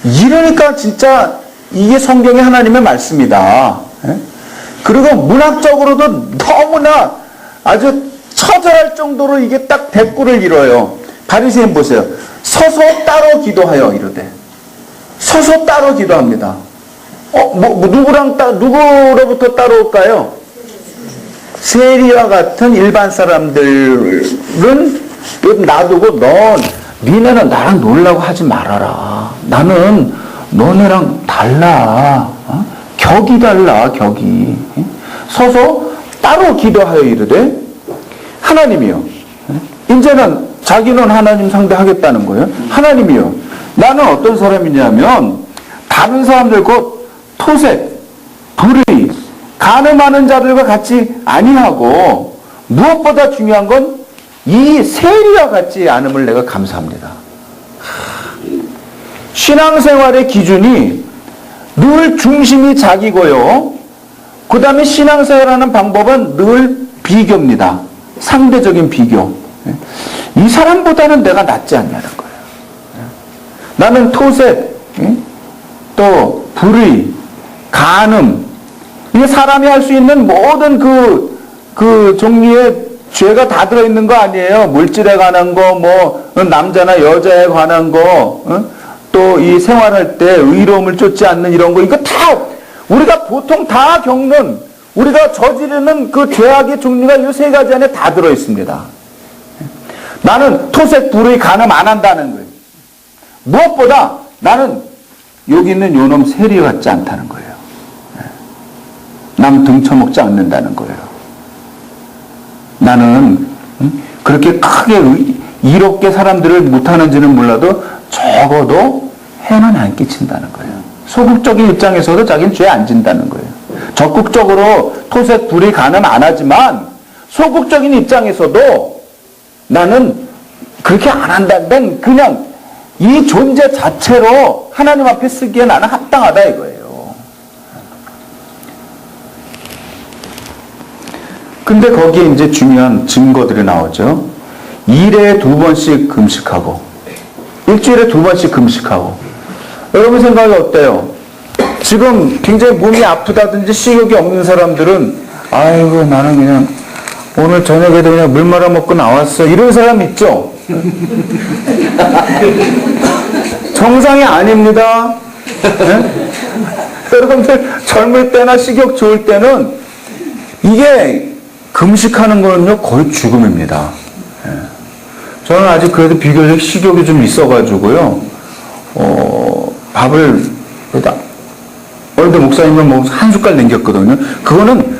이러니까 진짜 이게 성경의 하나님의 말씀이다. 그리고 문학적으로도 너무나 아주 처절할 정도로 이게 딱 대꾸를 이뤄요. 바리새인 보세요. 서서 따로 기도하여 이르되. 서서 따로 기도합니다. 누구로부터 따로 올까요? 세리와 같은 일반 사람들은 놔두고 니네는 나랑 놀라고 하지 말아라. 나는 너네랑 달라. 격이 달라, 격이. 서서 따로 기도하여 이르되 하나님이요. 이제는 자기는 하나님 상대하겠다는 거예요. 하나님이요. 나는 어떤 사람이냐면 다른 사람들 곧 토색, 불의, 간음하는 자들과 같이 아니하고 무엇보다 중요한 건 이 세리와 같지 않음을 내가 감사합니다. 신앙생활의 기준이 늘 중심이 자기고요. 그 다음에 신앙생활하는 방법은 늘 비교입니다. 상대적인 비교. 이 사람보다는 내가 낫지 않냐는 거예요. 나는 토색, 또 불의, 간음, 이게 사람이 할 수 있는 모든 그 종류의 죄가 다 들어있는 거 아니에요. 물질에 관한 거, 뭐 남자나 여자에 관한 거, 또 이 생활할 때 의로움을 쫓지 않는 이런 거, 이거 다 우리가 보통 다 겪는, 우리가 저지르는 그 죄악의 종류가 이 세 가지 안에 다 들어있습니다. 나는 토색, 불의, 간음 안 한다는 거예요. 무엇보다 나는 여기 있는 요놈 세리 같지 않다는 거예요. 남 등쳐먹지 않는다는 거예요. 나는 그렇게 크게 이롭게 사람들을 못하는지는 몰라도 적어도 해는 안 끼친다는 거예요. 소극적인 입장에서도 자기는 죄 안 진다는 거예요. 적극적으로 토색, 불의, 간음 안 하지만 소극적인 입장에서도 나는 그렇게 안 한다는, 그냥 이 존재 자체로 하나님 앞에 쓰기에 나는 합당하다 이거예요. 근데 거기에 이제 중요한 증거들이 나오죠. 일에 2번씩 금식하고, 일주일에 2번씩 금식하고. 여러분 생각이 어때요? 지금 굉장히 몸이 아프다든지 식욕이 없는 사람들은, 아이고, 나는 그냥 오늘 저녁에도 그냥 물 말아 먹고 나왔어. 이런 사람 있죠? 정상이 아닙니다. 네? 여러분들 젊을 때나 식욕 좋을 때는 이게 금식하는 거는요 거의 죽음입니다. 저는 아직 그래도 비교적 식욕이 좀 있어가지고요, 밥을 어느 목사님은 뭐 한 숟갈 남겼거든요. 그거는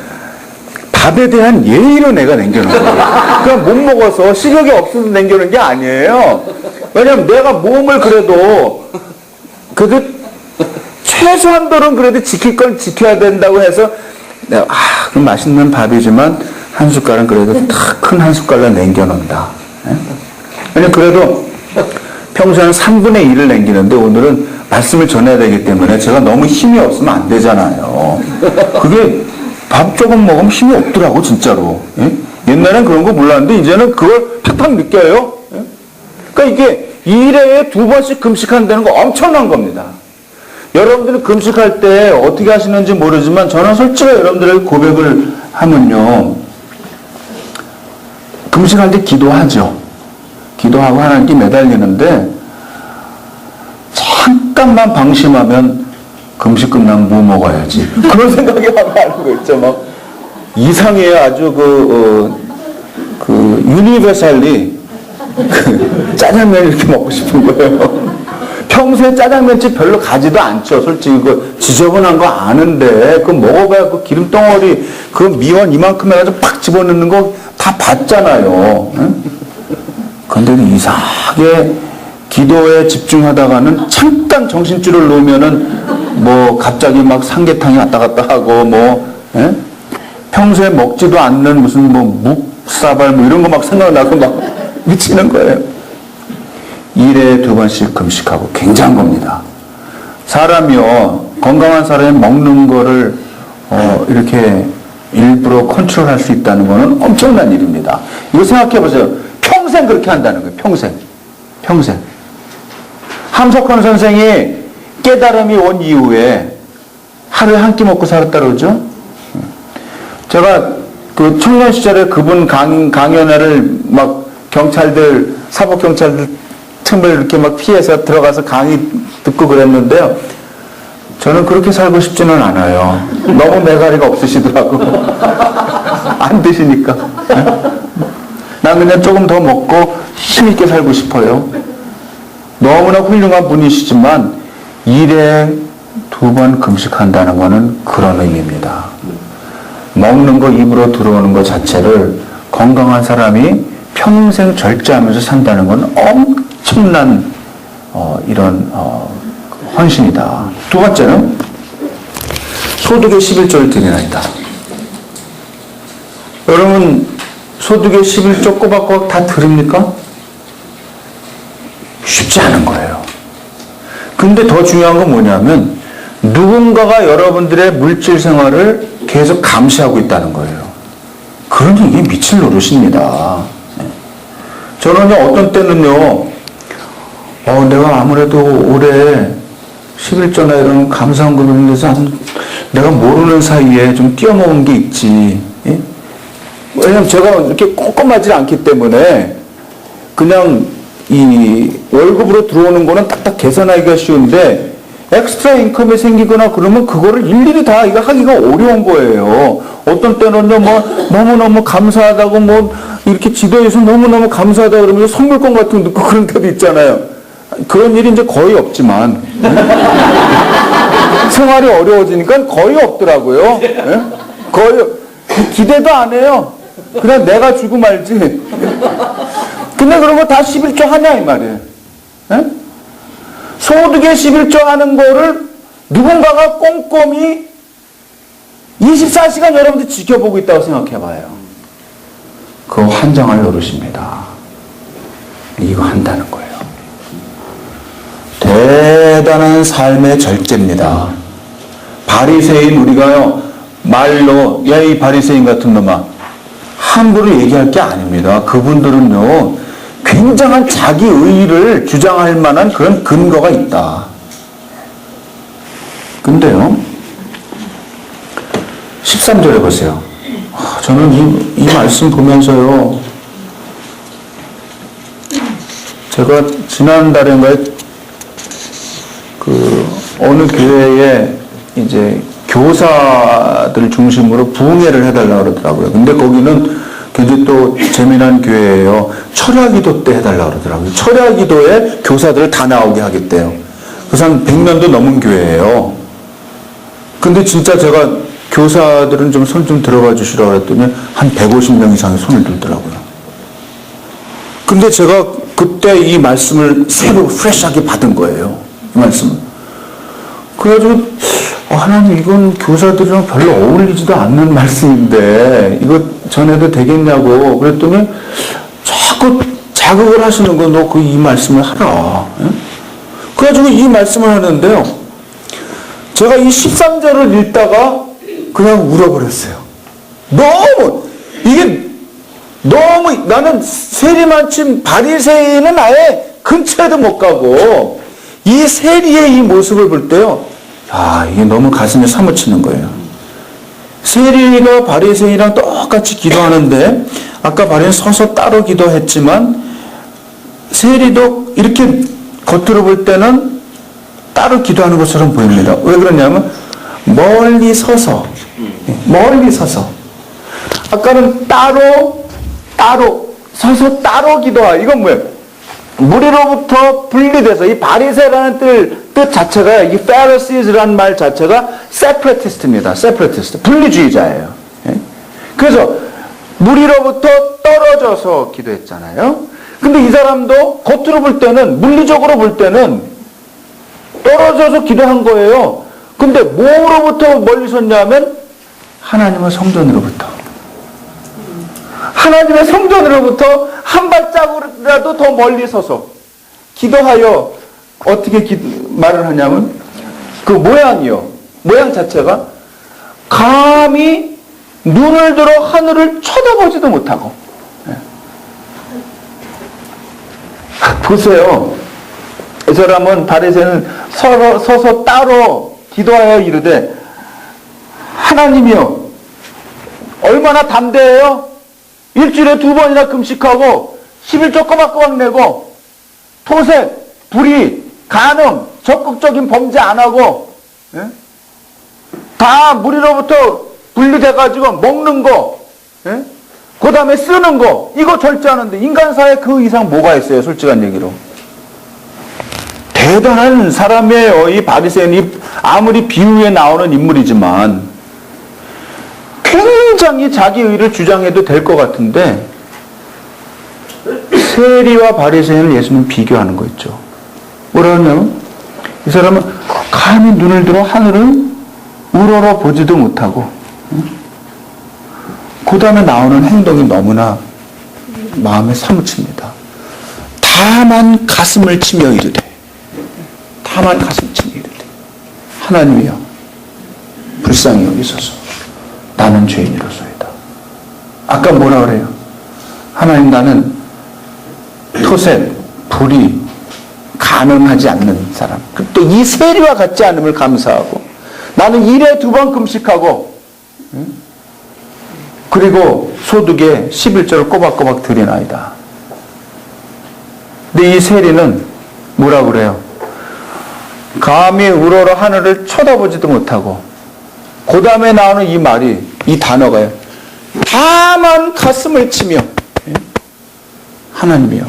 밥에 대한 예의로 내가 남겨놓은 거예요. 그냥 못 먹어서 식욕이 없어서 남겨놓은 게 아니에요. 왜냐면 내가 몸을 그래도 최소한도는 그래도 지킬 건 지켜야 된다고 해서 내가 그럼 맛있는 밥이지만 한 숟갈은 그래도 딱 큰 한 숟갈로 남겨놓는다. 왜냐면 그래도 평소에는 3분의 1을 남기는데 오늘은 말씀을 전해야 되기 때문에 제가 너무 힘이 없으면 안 되잖아요. 그게 밥 조금 먹으면 힘이 없더라고 진짜로. 옛날엔 그런 거 몰랐는데 이제는 그걸 팍팍 느껴요. 그러니까 이게 1회에 2번씩 금식한다는 거 엄청난 겁니다. 여러분들이 금식할 때 어떻게 하시는지 모르지만 저는 솔직히 여러분들에게 고백을 하면요, 금식할 때 기도하죠. 기도하고 하나님께 매달리는데 잠깐만 방심하면 금식 끝나면 뭐 먹어야지 그런 생각이 막 나는 거 있죠. 막 이상해요. 아주 유니버살리 짜장면 이렇게 먹고 싶은 거예요. 평소에 짜장면집 별로 가지도 않죠. 솔직히 그 지저분한 거 아는데 그 먹어봐야 그 기름 덩어리 그 미원 이만큼 해가지고 팍 집어넣는 거 다 봤잖아요. 응? 근데 이상하게 기도에 집중하다가는 잠깐 정신줄을 놓으면은 뭐 갑자기 막 삼계탕이 왔다 갔다 하고 뭐 예? 평소에 먹지도 않는 무슨 뭐 묵사발 뭐 이런 거 막 생각나고 막 미치는 거예요. 일에 2번씩 금식하고 굉장한 겁니다. 사람이요 건강한 사람이 먹는 거를 이렇게 일부러 컨트롤할 수 있다는 거는 엄청난 일입니다. 이거 생각해 보세요. 평생 그렇게 한다는 거예요. 평생. 함석헌 선생이 깨달음이 온 이후에 하루에 한 끼 먹고 살았다 그러죠. 제가 그 청년 시절에 그분 강연회를 막 경찰들 사법경찰들 틈을 이렇게 막 피해서 들어가서 강의 듣고 그랬는데요. 저는 그렇게 살고 싶지는 않아요. 너무 매가리가 없으시더라고. 안 드시니까. 난 그냥 조금 더 먹고 힘있게 살고 싶어요. 너무나 훌륭한 분이시지만 일에 2번 금식한다는 것은 그런 의미입니다. 먹는 거 입으로 들어오는 것 자체를 건강한 사람이 평생 절제하면서 산다는 건 엄청난 이런 헌신이다. 2번째는 소득의 11조를 드리나이다. 여러분 소득의 11조 꼬박꼬박 다 드립니까? 쉽지 않은 거예요. 근데 더 중요한 건 뭐냐면 누군가가 여러분들의 물질 생활을 계속 감시하고 있다는 거예요. 그러니 이게 미칠 노릇입니다. 저는요 어떤 때는요 내가 아무래도 올해 11조나 이런 감사원금을 내서 내가 모르는 사이에 좀 띄어먹은 게 있지. 예? 왜냐면 제가 이렇게 꼼꼼하지 않기 때문에 그냥 이 월급으로 들어오는 거는 딱딱 계산하기가 쉬운데 엑스트라 인컴이 생기거나 그러면 그거를 일일이 다 이거 하기가 어려운 거예요. 어떤 때는요 뭐 너무너무 감사하다고 뭐 이렇게 지도에서 너무너무 감사하다 그러면 선물권 같은 거 넣고 그런 때도 있잖아요. 그런 일이 이제 거의 없지만 생활이 어려워지니까 거의 없더라고요. 예? 거의 기대도 안 해요. 그냥 내가 주고 말지. 근데 그런 거 다 11조 하냐 이 말이에요. 예? 소득의 11조 하는 거를 누군가가 꼼꼼히 24시간 여러분들 지켜보고 있다고 생각해 봐요. 그거 환장할 노릇입니다. 이거 한다는 거예요. 대단한 삶의 절제입니다. 바리새인 우리가요 말로 야 이 바리새인 같은 놈아 함부로 얘기할 게 아닙니다. 그분들은요 굉장한 자기 의의를 주장할 만한 그런 근거가 있다. 근데요 13절에 보세요. 저는 이 말씀 보면서요 제가 지난달인가에 그 어느 교회에 이제 교사들 중심으로 부흥회를 해달라고 그러더라고요. 근데 거기는 굉장히 또 재미난 교회예요. 철야기도 때 해달라고 그러더라고요. 철야기도에 교사들을 다 나오게 하겠대요. 그래서 한 100명도 넘은 교회예요. 근데 진짜 제가 교사들은 좀 손 좀 들어봐 주시라고 했더니 한 150명 이상의 손을 들더라고요. 근데 제가 그때 이 말씀을 새로 프레시하게 받은 거예요. 이 말씀을. 그래가지고 하나님 이건 교사들이랑 별로 어울리지도 않는 말씀인데 이거 전해도 되겠냐고 그랬더니 자꾸 자극을 하시는 거 너 그 이 말씀을 하라. 그래가지고 이 말씀을 하는데요. 제가 이 13절을 읽다가 그냥 울어버렸어요. 너무 나는 세리만침 바리새인은 아예 근처에도 못 가고 이 세리의 이 모습을 볼 때요. 이게 너무 가슴에 사무치는 거예요. 세리가 바리새인이랑 똑같이 기도하는데 아까 바리새인 서서 따로 기도했지만 세리도 이렇게 겉으로 볼 때는 따로 기도하는 것처럼 보입니다. 왜 그러냐면 멀리 서서 아까는 따로 서서 따로 기도하. 이건 뭐예요? 무리로부터 분리돼서 이 바리새라는 뜻 자체가 이 Pharisees라는 말 자체가 separatist입니다. separatist 분리주의자예요. 예? 그래서 무리로부터 떨어져서 기도했잖아요. 근데 이 사람도 겉으로 볼 때는 물리적으로 볼 때는 떨어져서 기도한 거예요. 근데 뭐로부터 멀리 섰냐면 하나님의 성전으로부터. 하나님의 성전으로부터 한 발자국이라도 더 멀리 서서 기도하여 어떻게 말을 하냐면 그 모양이요. 모양 자체가 감히 눈을 들어 하늘을 쳐다보지도 못하고. 보세요. 이 사람은 바리새인은 서서 따로 기도하여 이르되 하나님이요 얼마나 담대해요? 일주일에 2번이나 금식하고 11조 꼬박꼬박 내고 토색, 불의, 간음, 적극적인 범죄 안 하고 예? 다 무리로부터 분리돼가지고 먹는 거 예? 그 다음에 쓰는 거 이거 절제하는데 인간사에 그 이상 뭐가 있어요? 솔직한 얘기로 대단한 사람이에요. 이 바리새인이 아무리 비유에 나오는 인물이지만 굉장히 자기 의를 주장해도 될 것 같은데 세리와 바리새인을 예수님은 비교하는 거 있죠. 뭐라냐면 이 사람은 감히 눈을 들어 하늘을 우러러 보지도 못하고 그 다음에 나오는 행동이 너무나 마음에 사무칩니다. 다만 가슴을 치며 이르되 다만 가슴을 치며 이르되 하나님이여 불쌍히 여기소서 나는 죄인이로소이다. 아까 뭐라 그래요? 하나님 나는 토색, 불의, 간음하지 않는 사람. 또 이 세리와 같지 않음을 감사하고 나는 1회 2번 금식하고 그리고 소득에 11조를 꼬박꼬박 드리나이다. 근데 이 세리는 뭐라 그래요? 감히 우러러 하늘을 쳐다보지도 못하고 그 다음에 나오는 이 말이 이 단어가요. 다만 가슴을 치며 하나님이여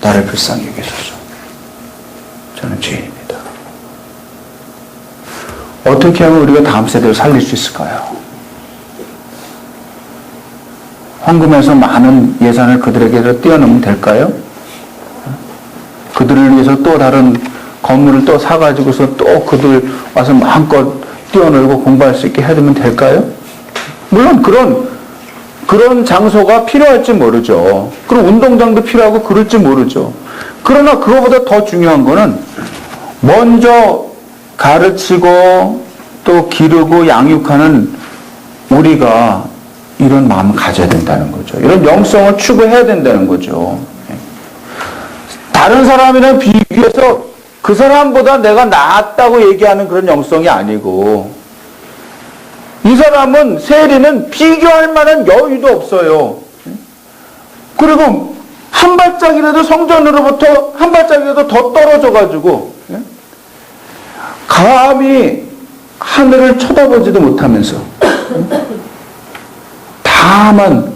나를 불쌍히 여기소서. 저는 죄인입니다. 어떻게 하면 우리가 다음 세대를 살릴 수 있을까요? 헌금에서 많은 예산을 그들에게 띄워넣으면 될까요? 그들을 위해서 또 다른 건물을 또 사가지고서 또 그들 와서 마음껏 뛰어놀고 공부할 수 있게 해두면 될까요? 물론 그런 장소가 필요할지 모르죠. 그런 운동장도 필요하고 그럴지 모르죠. 그러나 그거보다 더 중요한 거는 먼저 가르치고 또 기르고 양육하는 우리가 이런 마음을 가져야 된다는 거죠. 이런 영성을 추구해야 된다는 거죠. 다른 사람이랑 비교해서 그 사람보다 내가 낫다고 얘기하는 그런 영성이 아니고 이 사람은 세리는 비교할 만한 여유도 없어요. 그리고 한 발짝이라도 성전으로부터 한 발짝이라도 더 떨어져가지고 감히 하늘을 쳐다보지도 못하면서 다만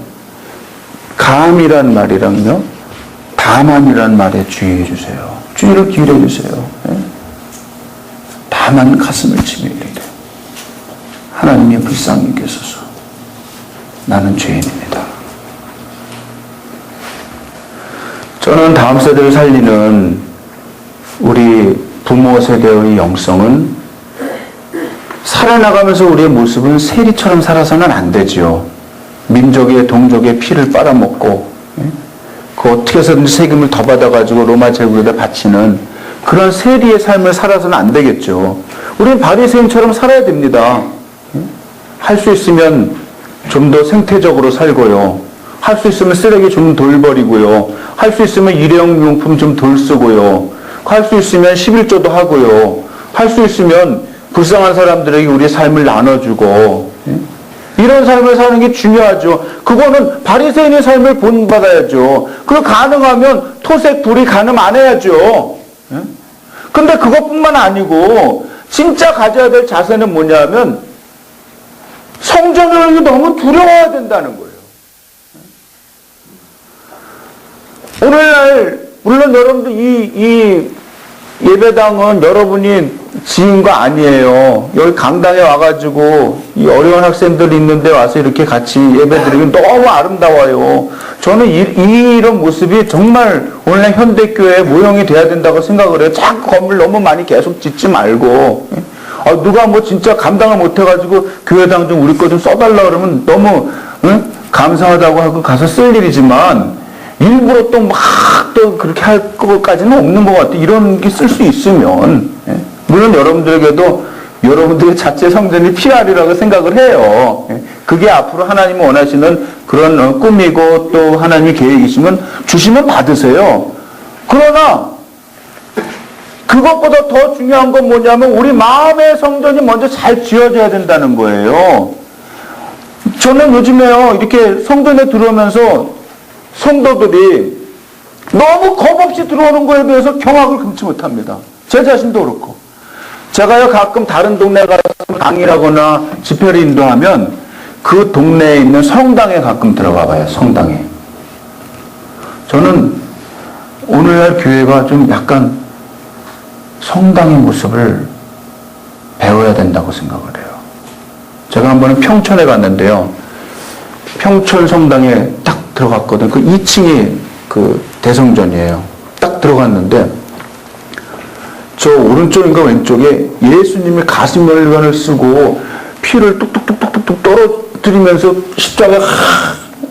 감이란 말이랑요 다만이란 말에 주의해 주세요. 주의를 기울여 주세요. 다만 가슴을 치며 이르되 하나님이 불쌍히 여기소서 나는 죄인입니다. 저는 다음 세대를 살리는 우리 부모 세대의 영성은 살아나가면서 우리의 모습은 세리처럼 살아서는 안 되지요. 민족의 동족의 피를 빨아먹고 그 어떻게 해서든지 세금을 더 받아가지고 로마 제국에다 바치는 그런 세리의 삶을 살아서는 안 되겠죠. 우리는 바리새인처럼 살아야 됩니다. 할 수 있으면 좀 더 생태적으로 살고요. 할 수 있으면 쓰레기 좀 덜 버리고요. 할 수 있으면 일회용용품 좀 덜 쓰고요. 할 수 있으면 11조도 하고요. 할 수 있으면 불쌍한 사람들에게 우리의 삶을 나눠주고 이런 삶을 사는 게 중요하죠. 그거는 바리새인의 삶을 본받아야죠. 그리고 가능하면 토색, 불의, 간음 안 해야죠. 근데 그것뿐만 아니고 진짜 가져야 될 자세는 뭐냐면 성전을 너무 두려워야 된다는 거예요. 오늘날 물론 여러분들 이 예배당은 여러분이 지은 거 아니에요. 여기 강당에 와가지고 이 어려운 학생들이 있는데 와서 이렇게 같이 예배드리면 너무 아름다워요. 저는 이런 모습이 정말 오늘날 현대교회의 모형이 돼야 된다고 생각을 해요. 자꾸 건물 너무 많이 계속 짓지 말고. 누가 뭐 진짜 감당을 못해가지고 교회당 좀 우리 거 좀 써달라 그러면 너무 감사하다고 하고 가서 쓸 일이지만 일부러 또 막 또 그렇게 할 것까지는 없는 것 같아요. 이런 게 쓸 수 있으면. 물론 여러분들에게도 여러분들의 자체 성전이 필요하리라고 생각을 해요. 그게 앞으로 하나님이 원하시는 그런 꿈이고 또 하나님의 계획이시면 주시면 받으세요. 그러나 그것보다 더 중요한 건 뭐냐면 우리 마음의 성전이 먼저 잘 지어져야 된다는 거예요. 저는 요즘에요, 이렇게 성전에 들어오면서 성도들이 너무 겁없이 들어오는 거에 대해서 경악을 금치 못합니다. 제 자신도 그렇고. 제가요, 가끔 다른 동네 가서 강의하거나 집회를 인도하면 그 동네에 있는 성당에 가끔 들어가 봐요, 성당에. 저는 오늘날 교회가 좀 약간 성당의 모습을 배워야 된다고 생각을 해요. 제가 한 번은 평촌에 갔는데요. 평촌 성당에 딱 들어갔거든요. 그 2층이 그 대성전이에요. 딱 들어갔는데 저 오른쪽인가 왼쪽에 예수님이 가시면을 쓰고 피를 뚝뚝뚝뚝뚝 떨어뜨리면서 십자가에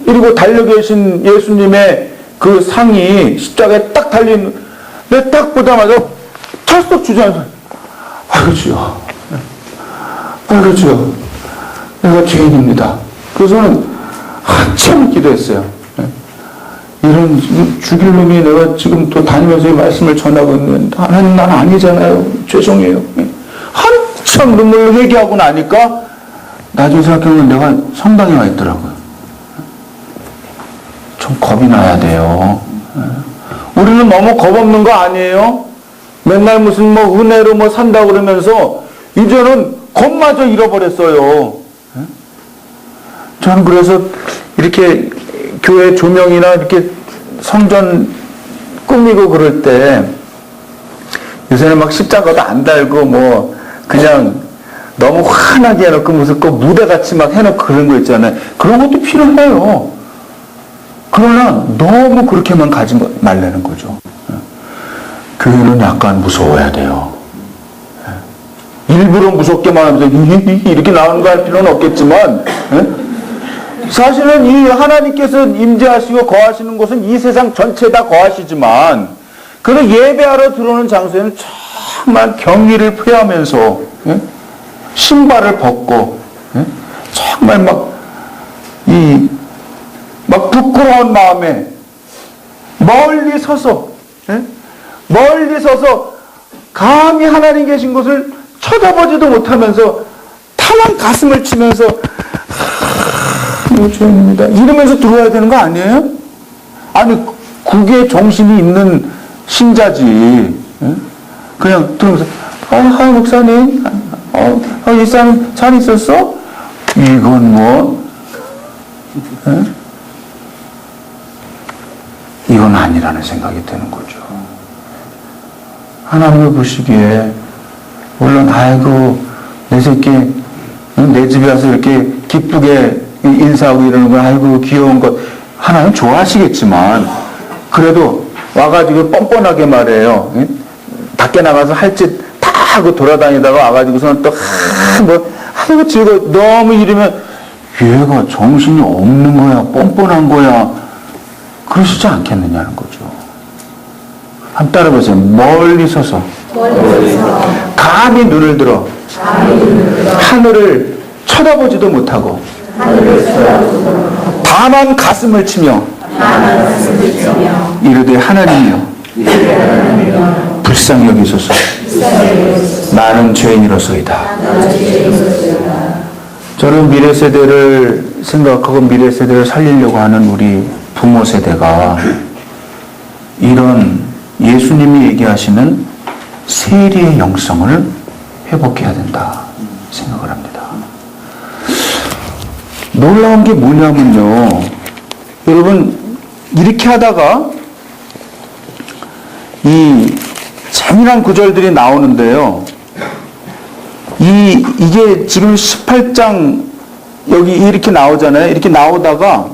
이러고 달려 계신 예수님의 그 상이 십자가에 딱 달린, 내가 딱 보자마자 찰떡 주저앉아서 아이고 주여, 아이고 주여, 내가 죄인입니다. 그래서는 한참 기도했어요. 이런 죽일 놈이 내가 지금 또 다니면서 이 말씀을 전하고 있는 하나님, 난 아니잖아요. 죄송해요. 한참 눈물로 회개하고 나니까 나중에 생각해보면 내가 성당에 와 있더라고요. 좀 겁이 나야 돼요. 우리는 너무 겁 없는 거 아니에요? 맨날 무슨 뭐 은혜로 뭐 산다고 그러면서 이제는 겁마저 잃어버렸어요. 저는 그래서 이렇게 교회 조명이나 이렇게 성전 꾸미고 그럴 때 요새는 막 십자가도 안 달고 뭐 그냥 너무 환하게 해놓고 무슨 꼭 무대같이 막 해놓고 그런 거 있잖아요. 그런 것도 필요해요. 그러나 너무 그렇게만 가지 말라는 거죠. 교회는 약간 무서워야 돼요. 일부러 무섭게만 하면서 이렇게 나오는 거 할 필요는 없겠지만 사실은 이 하나님께서 임재하시고 거하시는 곳은 이 세상 전체 다 거하시지만 그 예배하러 들어오는 장소에는 정말 경의를 표하면서 신발을 벗고 정말 막 부끄러운 마음에 멀리 서서 감히 하나님 계신 곳을 쳐다보지도 못하면서 타만 가슴을 치면서 죄인입니다 이러면서 들어와야 되는 거 아니에요? 아니 그게 정신이 있는 신자지. 그냥 들어오면서 하이 목사님 일산 잘 있었어? 이건 뭐 이건 아니라는 생각이 드는 거죠. 하나님을 보시기에 물론 아이고 내 새끼 내 집에 와서 이렇게 기쁘게 인사하고 이러는 건 아이고 귀여운 것 하나님 좋아하시겠지만 그래도 와가지고 뻔뻔하게 말해요. 밖에 나가서 할 짓 다 하고 돌아다니다가 와가지고서는 또 아이고 즐거워 너무 이러면 얘가 정신이 없는 거야 뻔뻔한 거야 그러시지 않겠느냐는 거죠. 한번 따라보세요. 멀리 서서 감히 눈을 들어 하늘을 쳐다보지도 못하고 다만 가슴을 치며 이르되 하나님이여 불쌍히 여기소서 나는 죄인이로소이다. 저는 미래 세대를 생각하고 미래 세대를 살리려고 하는 우리 부모 세대가 이런 예수님이 얘기하시는 세리의 영성을 회복해야 된다 생각을 합니다. 놀라운 게 뭐냐면요. 여러분 이렇게 하다가 이 재미난 구절들이 나오는데요. 이게 지금 18장 여기 이렇게 나오잖아요. 이렇게 나오다가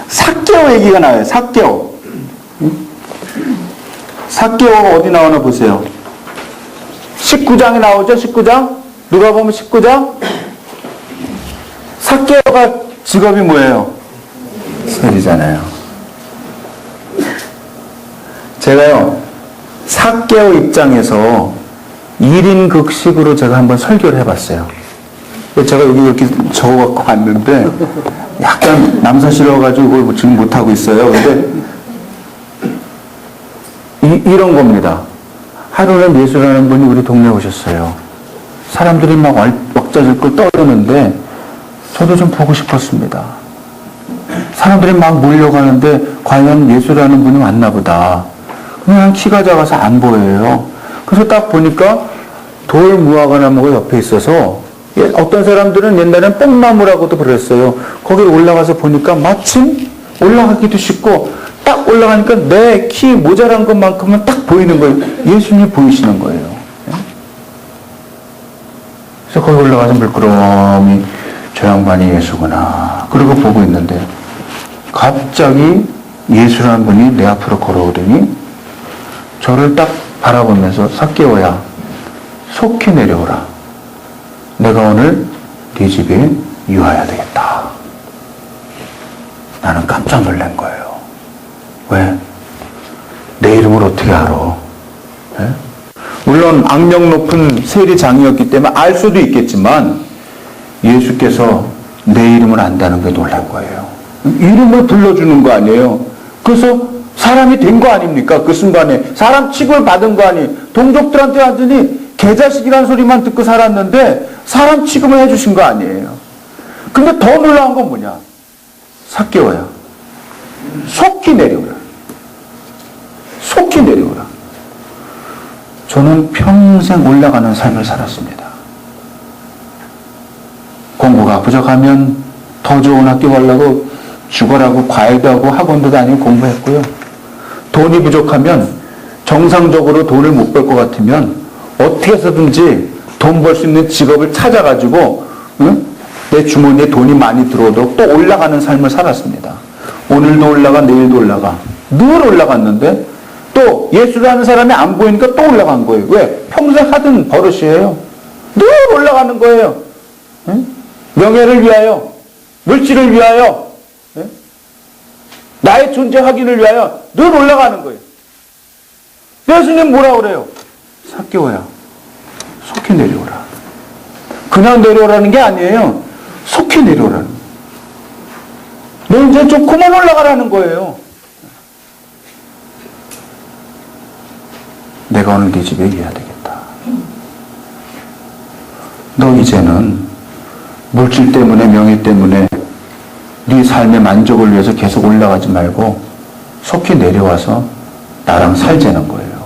삭개오 얘기가 나와요. 삭개오. 삭개오가 어디 나오나 보세요. 19장에 나오죠. 19장. 누가 보면 19장. 삭개오가 직업이 뭐예요? 세리잖아요. 제가요, 삭개오 입장에서 1인 극식으로 제가 한번 설교를 해봤어요. 제가 여기 이렇게 적어갖고 왔는데, 약간 남사스러워가지고 지금 못하고 있어요. 근데, 이런 겁니다. 하루는 예수라는 분이 우리 동네에 오셨어요. 사람들이 막 왁자지껄 떠드는데, 저도 좀 보고 싶었습니다. 사람들이 막 몰려가는데, 과연 예수라는 분이 왔나 보다. 그냥 키가 작아서 안 보여요. 그래서 딱 보니까 돌 무화과 나무가 옆에 있어서 어떤 사람들은 옛날엔 뽕나무라고도 그랬어요. 거기 올라가서 보니까 마침 올라가기도 쉽고 딱 올라가니까 내 키 모자란 것만큼은 딱 보이는 거예요. 예수님이 보이시는 거예요. 그래서 거기 올라가서 물끄러미 저 양반이 예수구나. 그러고 보고 있는데 갑자기 예수라는 분이 내 앞으로 걸어오더니 저를 딱 바라보면서 삭개오야 속히 내려오라. 내가 오늘 네 집에 유하여야 되겠다. 나는 깜짝 놀란 거예요. 왜? 내 이름을 어떻게 알아? 네? 물론 악명 높은 세리장이었기 때문에 알 수도 있겠지만 예수께서 내 이름을 안다는 게 놀란 거예요. 이름을 불러주는 거 아니에요. 그래서 사람이 된 거 아닙니까? 그 순간에. 사람 취급을 받은 거 아니에요. 동족들한테 완전히 개자식이라는 소리만 듣고 살았는데 사람 취급을 해주신 거 아니에요. 근데 더 놀라운 건 뭐냐? 삭개오야. 속히 내려오라. 속히 내려오라. 저는 평생 올라가는 삶을 살았습니다. 공부가 부족하면 더 좋은 학교 가려고 죽어라고 과외도 하고 학원도 다니고 공부했고요. 돈이 부족하면 정상적으로 돈을 못 벌 것 같으면 어떻게 해서든지 돈 벌 수 있는 직업을 찾아가지고 내 주머니에 돈이 많이 들어오도록 또 올라가는 삶을 살았습니다. 오늘도 올라가 내일도 올라가 늘 올라갔는데 또 예수라는 사람이 안 보이니까 또 올라간 거예요. 왜? 평생 하던 버릇이에요. 늘 올라가는 거예요. 명예를 위하여 물질을 위하여 나의 존재 확인을 위하여 늘 올라가는 거예요. 예수님 뭐라 그래요? 삭개오야 속히 내려오라. 그냥 내려오라는 게 아니에요. 속히 내려오라는 거예요. 너 이제 좀 그만 올라가라는 거예요. 내가 오늘 네 집에 있어야 되겠다. 너 이제는 물질 때문에 명예 때문에 네 삶의 만족을 위해서 계속 올라가지 말고 속히 내려와서 나랑 살자는 거예요.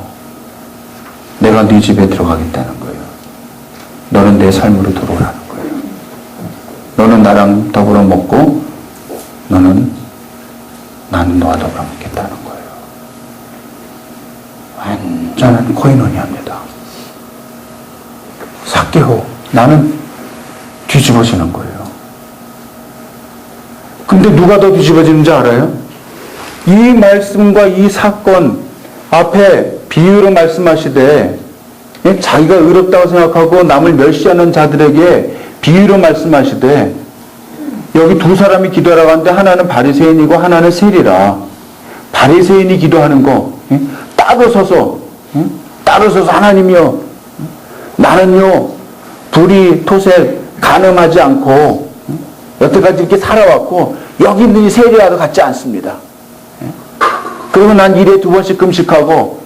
내가 네 집에 들어가겠다는 거예요. 너는 내 삶으로 들어오라는 거예요. 너는 나랑 더불어 먹고 나는 너와 더불어 먹겠다는 거예요. 완전한 코이노니아입니다. 삭개오 나는 뒤집어지는 거예요. 근데 누가 더 뒤집어지는지 알아요? 이 말씀과 이 사건 앞에 비유로 말씀하시되 자기가 의롭다고 생각하고 남을 멸시하는 자들에게 비유로 말씀하시되 여기 두 사람이 기도하러 가는데 하나는 바리새인이고 하나는 세리라. 바리새인이 기도하는 거 따로 서서 하나님이여 나는요 불의 토색 간음하지 않고 여태까지 이렇게 살아왔고 여기 있는 이 세리와도 같지 않습니다. 그러면 난 일에 2번씩 금식하고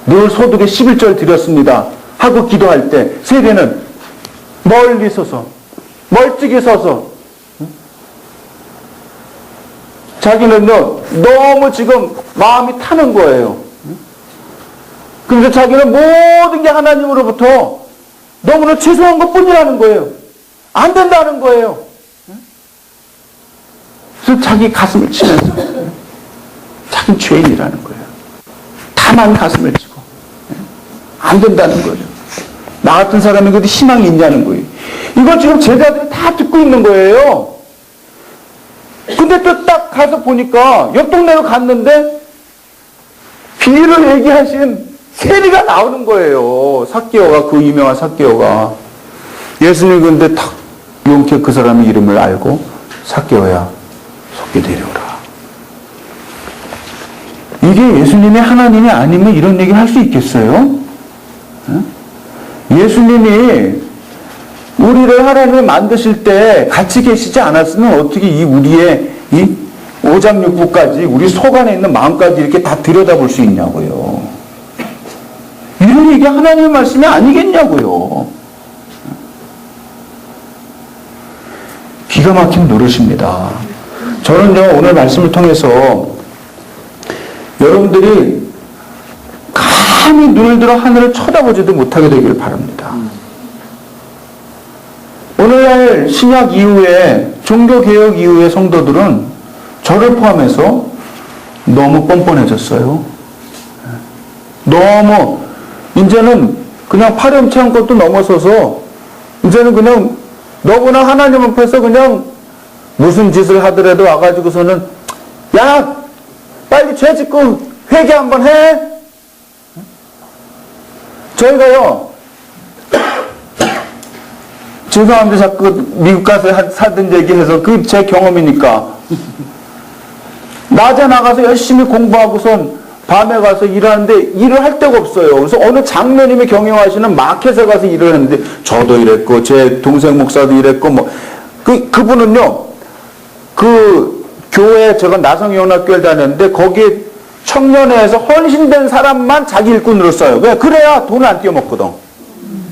늘 소득에 11절 드렸습니다 하고 기도할 때 세리는 멀리 서서 멀찍이 서서 자기는요 너무 지금 마음이 타는 거예요. 그래서 자기는 모든 게 하나님으로부터 너무나 최소한 것뿐이라는 거예요. 안 된다는 거예요. 그래서 자기 가슴을 치면서 나는 죄인이라는 거예요. 다만 가슴을 치고 안 된다는 거죠. 나 같은 사람이 그래도 희망이 있냐는 거예요. 이걸 지금 제자들이 다 듣고 있는 거예요. 근데 또 딱 가서 보니까 옆 동네로 갔는데 비유를 얘기하신 세리가 나오는 거예요. 삭개오가, 그 유명한 삭개오가. 예수님 근데 탁 용케 그 사람의 이름을 알고 삭개오야 속히 내려오라. 이게 예수님이 하나님이 아니면 이런 얘기 할 수 있겠어요? 예수님이 우리를 하나님을 만드실 때 같이 계시지 않았으면 어떻게 이 우리의 이 오장육부까지 우리 속 안에 있는 마음까지 이렇게 다 들여다볼 수 있냐고요. 이런 얘기 하나님의 말씀이 아니겠냐고요. 기가 막힌 노릇입니다. 저는요, 오늘 말씀을 통해서 여러분들이 감히 눈을 들어 하늘을 쳐다보지도 못하게 되기를 바랍니다. 오늘날 신약 이후에, 종교개혁 이후의 성도들은 저를 포함해서 너무 뻔뻔해졌어요. 너무, 이제는 그냥 파렴치한 것도 넘어서서, 이제는 그냥 너무나 하나님 앞에서 그냥 무슨 짓을 하더라도 와가지고서는, 야! 빨리 죄 짓고 회개 한번 해! 저희가요, 죄송한데 자꾸 미국 가서 사든 얘기해서 그 제 경험이니까. 낮에 나가서 열심히 공부하고선 밤에 가서 일하는데 일을 할 데가 없어요. 그래서 어느 장로님이 경영하시는 마켓에 가서 일을 했는데 저도 일했고 제 동생 목사도 일했고 뭐 그분은요, 그 교회, 제가 나성연합교회를 다녔는데 거기에 청년회에서 헌신된 사람만 자기 일꾼으로 써요. 왜? 그래야 돈을 안 띄어먹거든.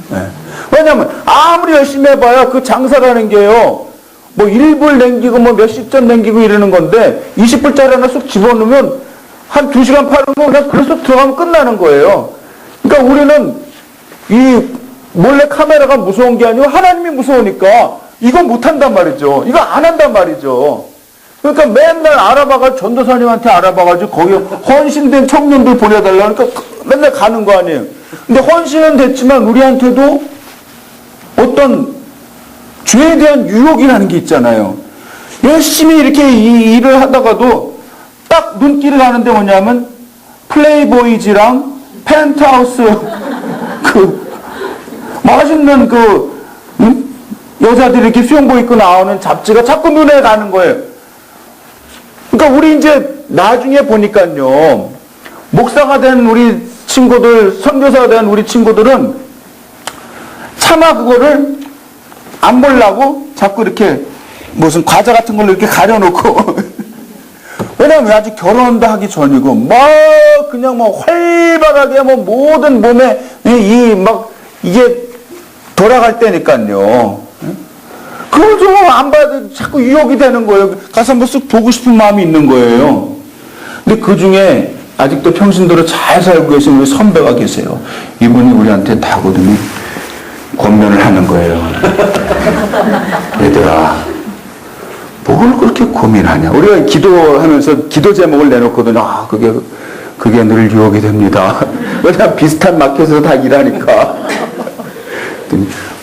네. 왜냐면 아무리 열심히 해봐야 그 장사라는 게요, 뭐 1불 남기고 뭐 몇십 점 남기고 이러는 건데 20불짜리 하나 쑥 집어넣으면 한 2시간 팔으면 그냥 그래서 들어가면 끝나는 거예요. 그러니까 우리는 이 몰래 카메라가 무서운 게 아니고 하나님이 무서우니까 이거 못한단 말이죠. 이거 안 한단 말이죠. 그러니까 맨날 알아봐가지고 전도사님한테 알아봐가지고 거기 헌신된 청년들 보내달라니까 맨날 가는 거 아니에요. 근데 헌신은 됐지만 우리한테도 어떤 죄에 대한 유혹이라는 게 있잖아요. 열심히 이렇게 이 일을 하다가도 딱 눈길을 가는데 뭐냐면 플레이보이즈랑 펜트하우스 그 맛있는 그 여자들이 이렇게 수영복 입고 나오는 잡지가 자꾸 눈에 가는 거예요. 그러니까 우리 이제 나중에 보니까요, 목사가 된 우리 친구들, 선교사가 된 우리 친구들은 차마 그거를 안 보려고 자꾸 이렇게 무슨 과자 같은 걸로 이렇게 가려놓고 왜냐면 아직 결혼도 하기 전이고 막 그냥 뭐 활발하게 뭐 모든 몸에 이 막 이게 돌아갈 때니까요. 그걸 좀 안 봐도 자꾸 유혹이 되는 거예요. 가서 한번 쓱 보고 싶은 마음이 있는 거예요. 근데 그 중에 아직도 평신도로 잘 살고 계신 우리 선배가 계세요. 이분이 우리한테 다그더니 권면을 하는 거예요. 얘들아, 뭘 그렇게 고민하냐. 우리가 기도하면서 기도 제목을 내놓거든요. 아, 그게 늘 유혹이 됩니다. 왜냐면 비슷한 마켓에서 다 일하니까.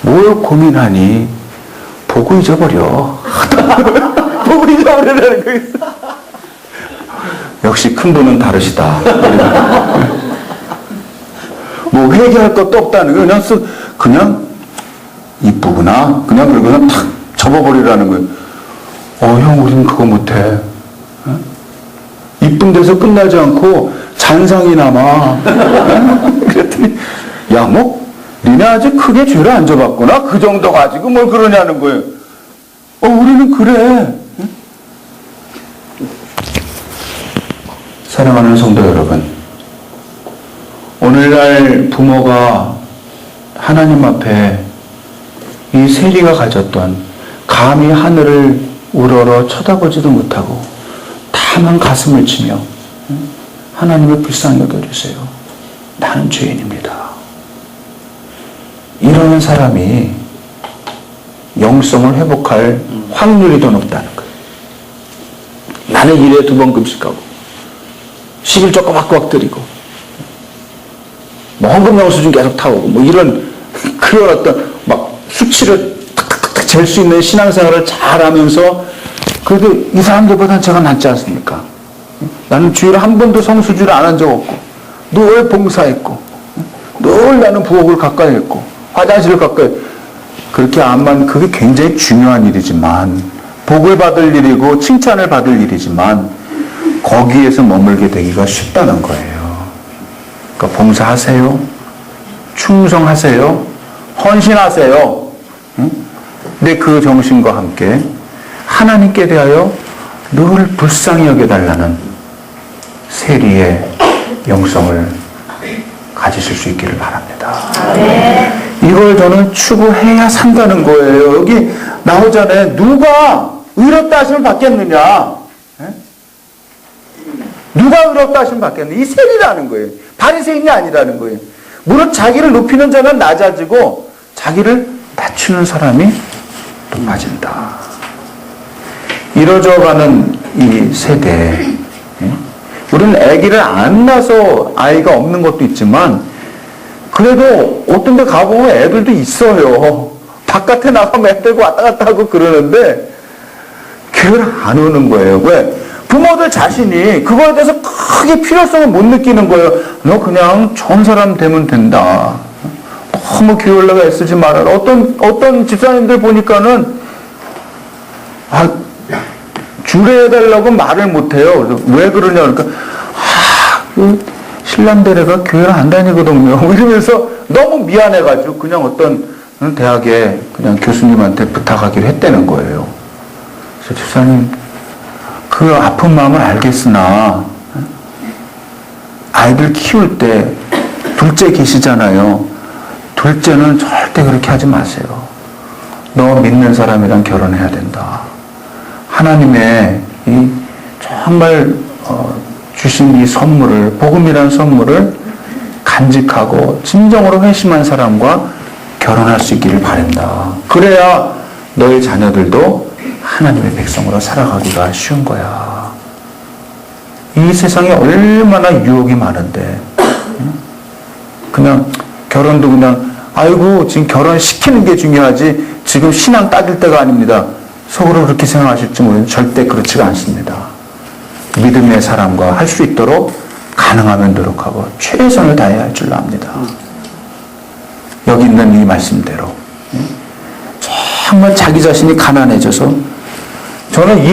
뭘 고민하니? 보고 잊어버려. 보고 잊어버리라는 거 있어. 역시 큰 분은 다르시다. 뭐 회개할 것도 없다는 거 그냥 이쁘구나. 그냥 그러고는 탁 접어버리라는 거예요. 형, 우린 그거 못해. 이쁜 데서 끝나지 않고 잔상이 남아. 그랬더니 야, 뭐 니네 아직 크게 죄를 안 져봤구나. 그 정도 가지고 뭘 그러냐는 거예요. 우리는 그래. 사랑하는 성도 여러분, 오늘날 부모가 하나님 앞에 이 세리가 가졌던 감히 하늘을 우러러 쳐다보지도 못하고 다만 가슴을 치며 하나님을 불쌍히 여겨주세요. 나는 죄인입니다. 이러는 사람이 영성을 회복할 확률이 더 높다는 거예요. 나는 일에 2번 금식하고 11조 꼬박꼬박 드리고 뭐 헌금 영수증 계속 타오고 뭐 이런 그런 어떤 막 수치를 탁탁탁 잴 수 있는 신앙생활을 잘하면서 그래도 이 사람들보다는 제가 낫지 않습니까? 나는 주일에 한 번도 성수주를 안 한 적 없고 늘 봉사했고 늘 나는 부엌을 가까이 했고 화장실을 가까이 그렇게 하면 그게 굉장히 중요한 일이지만 복을 받을 일이고 칭찬을 받을 일이지만 거기에서 머물게 되기가 쉽다는 거예요. 그러니까 봉사하세요. 충성하세요. 헌신하세요. 근데 그 정신과 함께 하나님께 대하여 늘 불쌍히 여겨달라는 세리의 영성을 가지실 수 있기를 바랍니다. 이걸 저는 추구해야 산다는 거예요. 여기 나오잖아요. 누가 의롭다 하시면 받겠느냐? 누가 의롭다 하시면 받겠느냐? 이 세리라는 거예요. 바리새인이 아니라는 거예요. 무릇 자기를 높이는 자는 낮아지고 자기를 낮추는 사람이 높아진다. 이뤄져가는 이 세대, 우리는 아기를 안 낳아서 아이가 없는 것도 있지만 그래도 어떤 데 가보면 애들도 있어요. 바깥에 나가면 애들고 왔다 갔다 하고 그러는데 교회를 안 오는 거예요. 왜? 부모들 자신이 그거에 대해서 크게 필요성을 못 느끼는 거예요. 너 그냥 좋은 사람 되면 된다. 너무 교회 올라가 애쓰지 말아라. 어떤 집사님들 보니까는 주례해달라고 말을 못해요. 그래서 왜 그러냐 그러니까 신랑대래가 교회를 안 다니거든요. 이러면서 너무 미안해가지고 그냥 어떤 대학에 그냥 교수님한테 부탁하기로 했다는 거예요. 그래서 집사님 그 아픈 마음을 알겠으나 아이들 키울 때 둘째 계시잖아요. 둘째는 절대 그렇게 하지 마세요. 너 믿는 사람이랑 결혼해야 된다. 하나님의 이 정말 주신 이 선물을 복음이라는 선물을 간직하고 진정으로 회심한 사람과 결혼할 수 있기를 바란다. 그래야 너의 자녀들도 하나님의 백성으로 살아가기가 쉬운 거야. 이 세상에 얼마나 유혹이 많은데 그냥 결혼도 그냥 아이고 지금 결혼시키는 게 중요하지 지금 신앙 따질 때가 아닙니다. 속으로 그렇게 생각하실지 모르겠는데 절대 그렇지가 않습니다. 믿음의 사람과 할 수 있도록 가능하면 노력하고 최선을 다해야 할 줄로 압니다. 여기 있는 이 말씀대로 정말 자기 자신이 가난해져서 저는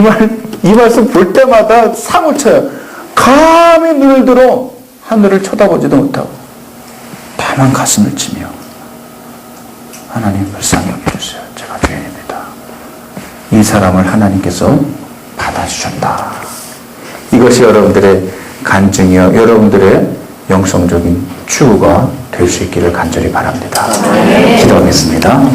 이 말씀 볼 때마다 사무쳐요. 감히 눈을 들어 하늘을 쳐다보지도 못하고 다만 가슴을 치며 하나님 불쌍히 여겨주세요. 제가 죄인입니다. 이 사람을 하나님께서 받아주셨다. 이것이 여러분들의 간증이요 여러분들의 영성적인 추구가 될 수 있기를 간절히 바랍니다. 기도하겠습니다.